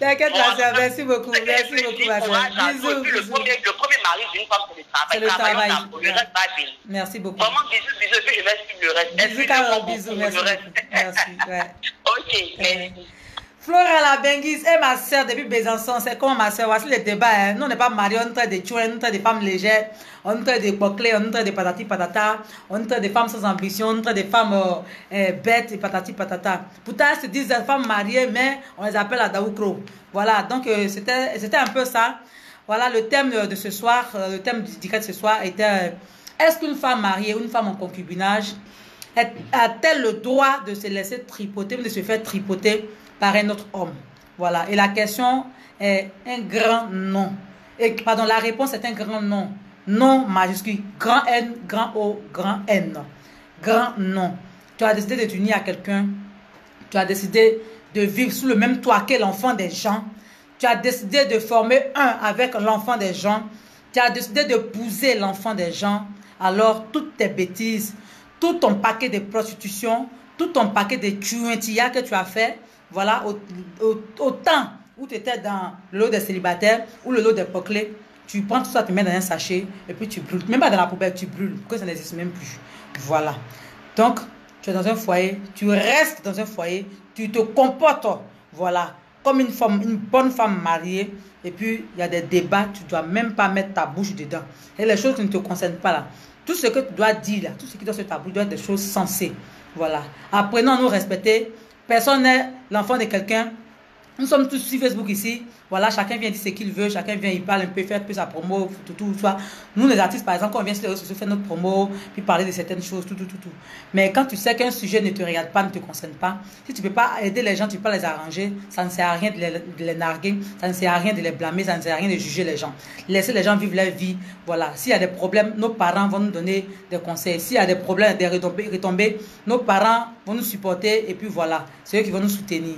Speaker 1: T'inquiète ma soeur, merci beaucoup, ma soeur. Bisous.
Speaker 3: Le premier mari d'une femme, c'est le travail. Le reste va bien.
Speaker 1: Merci beaucoup.
Speaker 3: Vraiment, bisous, puis je vais suivre le reste.
Speaker 1: Bisous, Carole, bisous, merci beaucoup. Merci, ouais.
Speaker 3: Ok, merci.
Speaker 1: Flora la Benguise et ma soeur depuis Besançon, c'est comme ma soeur, voici le débat. Hein. Nous on n'est pas mariés, on traite des chouins, on traite des femmes légères, on traite des bouclés, on traite des patati patata, on traite des femmes sans ambition, on traite des femmes bêtes et patati patata. Pourtant, elles se disent des femmes mariées, mais on les appelle à Daoukro. Voilà, donc c'était un peu ça. Voilà, le thème de ce soir, le thème du direct ce soir était est-ce qu'une femme mariée ou une femme en concubinage a-t-elle le droit de se laisser tripoter, de se faire tripoter par un autre homme? Voilà. Et la question est un grand non. Et, pardon, la réponse est un grand non. Non majuscule. Grand N, grand O, grand N. Grand non. Tu as décidé de t'unir à quelqu'un. Tu as décidé de vivre sous le même toit que l'enfant des gens. Tu as décidé de former un avec l'enfant des gens. Tu as décidé de épouser l'enfant des gens. Alors, toutes tes bêtises, tout ton paquet de prostitution, tout ton paquet de tuentillas que tu as fait, voilà, au temps où tu étais dans le lot des célibataires ou le lot des poclés, tu prends tout ça, tu mets dans un sachet et puis tu brûles. Même pas dans la poubelle, tu brûles, que ça n'existe même plus. Voilà. Donc, tu es dans un foyer, tu restes dans un foyer, tu te comportes, voilà, comme une femme, une bonne femme mariée. Et puis, il y a des débats, tu ne dois même pas mettre ta bouche dedans. Et les choses qui ne te concernent pas là. Tout ce que tu dois dire là, tout ce qui doit sur ta bouche doit être des choses sensées. Voilà. Apprenons à nous respecter. Personne n'est l'enfant de quelqu'un. Nous sommes tous sur Facebook ici. Voilà, chacun vient dire ce qu'il veut. Chacun vient, il parle un peu, faire un peu sa promo, tout. Nous, les artistes, par exemple, quand on vient sur les réseaux sociaux faire notre promo, puis parler de certaines choses, tout. Mais quand tu sais qu'un sujet ne te regarde pas, ne te concerne pas, si tu ne peux pas aider les gens, tu ne peux pas les arranger, ça ne sert à rien de les narguer, ça ne sert à rien de les blâmer, ça ne sert à rien de juger les gens. Laissez les gens vivre leur vie. Voilà. S'il y a des problèmes, nos parents vont nous donner des conseils. S'il y a des problèmes, des retombées, nos parents vont nous supporter et puis voilà, c'est eux qui vont nous soutenir.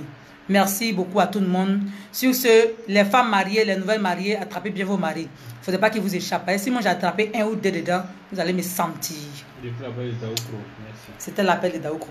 Speaker 1: Merci beaucoup à tout le monde. Sur ce, les femmes mariées, les nouvelles mariées, attrapez bien vos maris. Il ne faudrait pas qu'ils vous échappent. Et si moi j'ai attrapé un ou deux dedans, vous allez me sentir.
Speaker 2: C'était l'appel de Daoukro.
Speaker 1: C'était l'appel de Daoukro.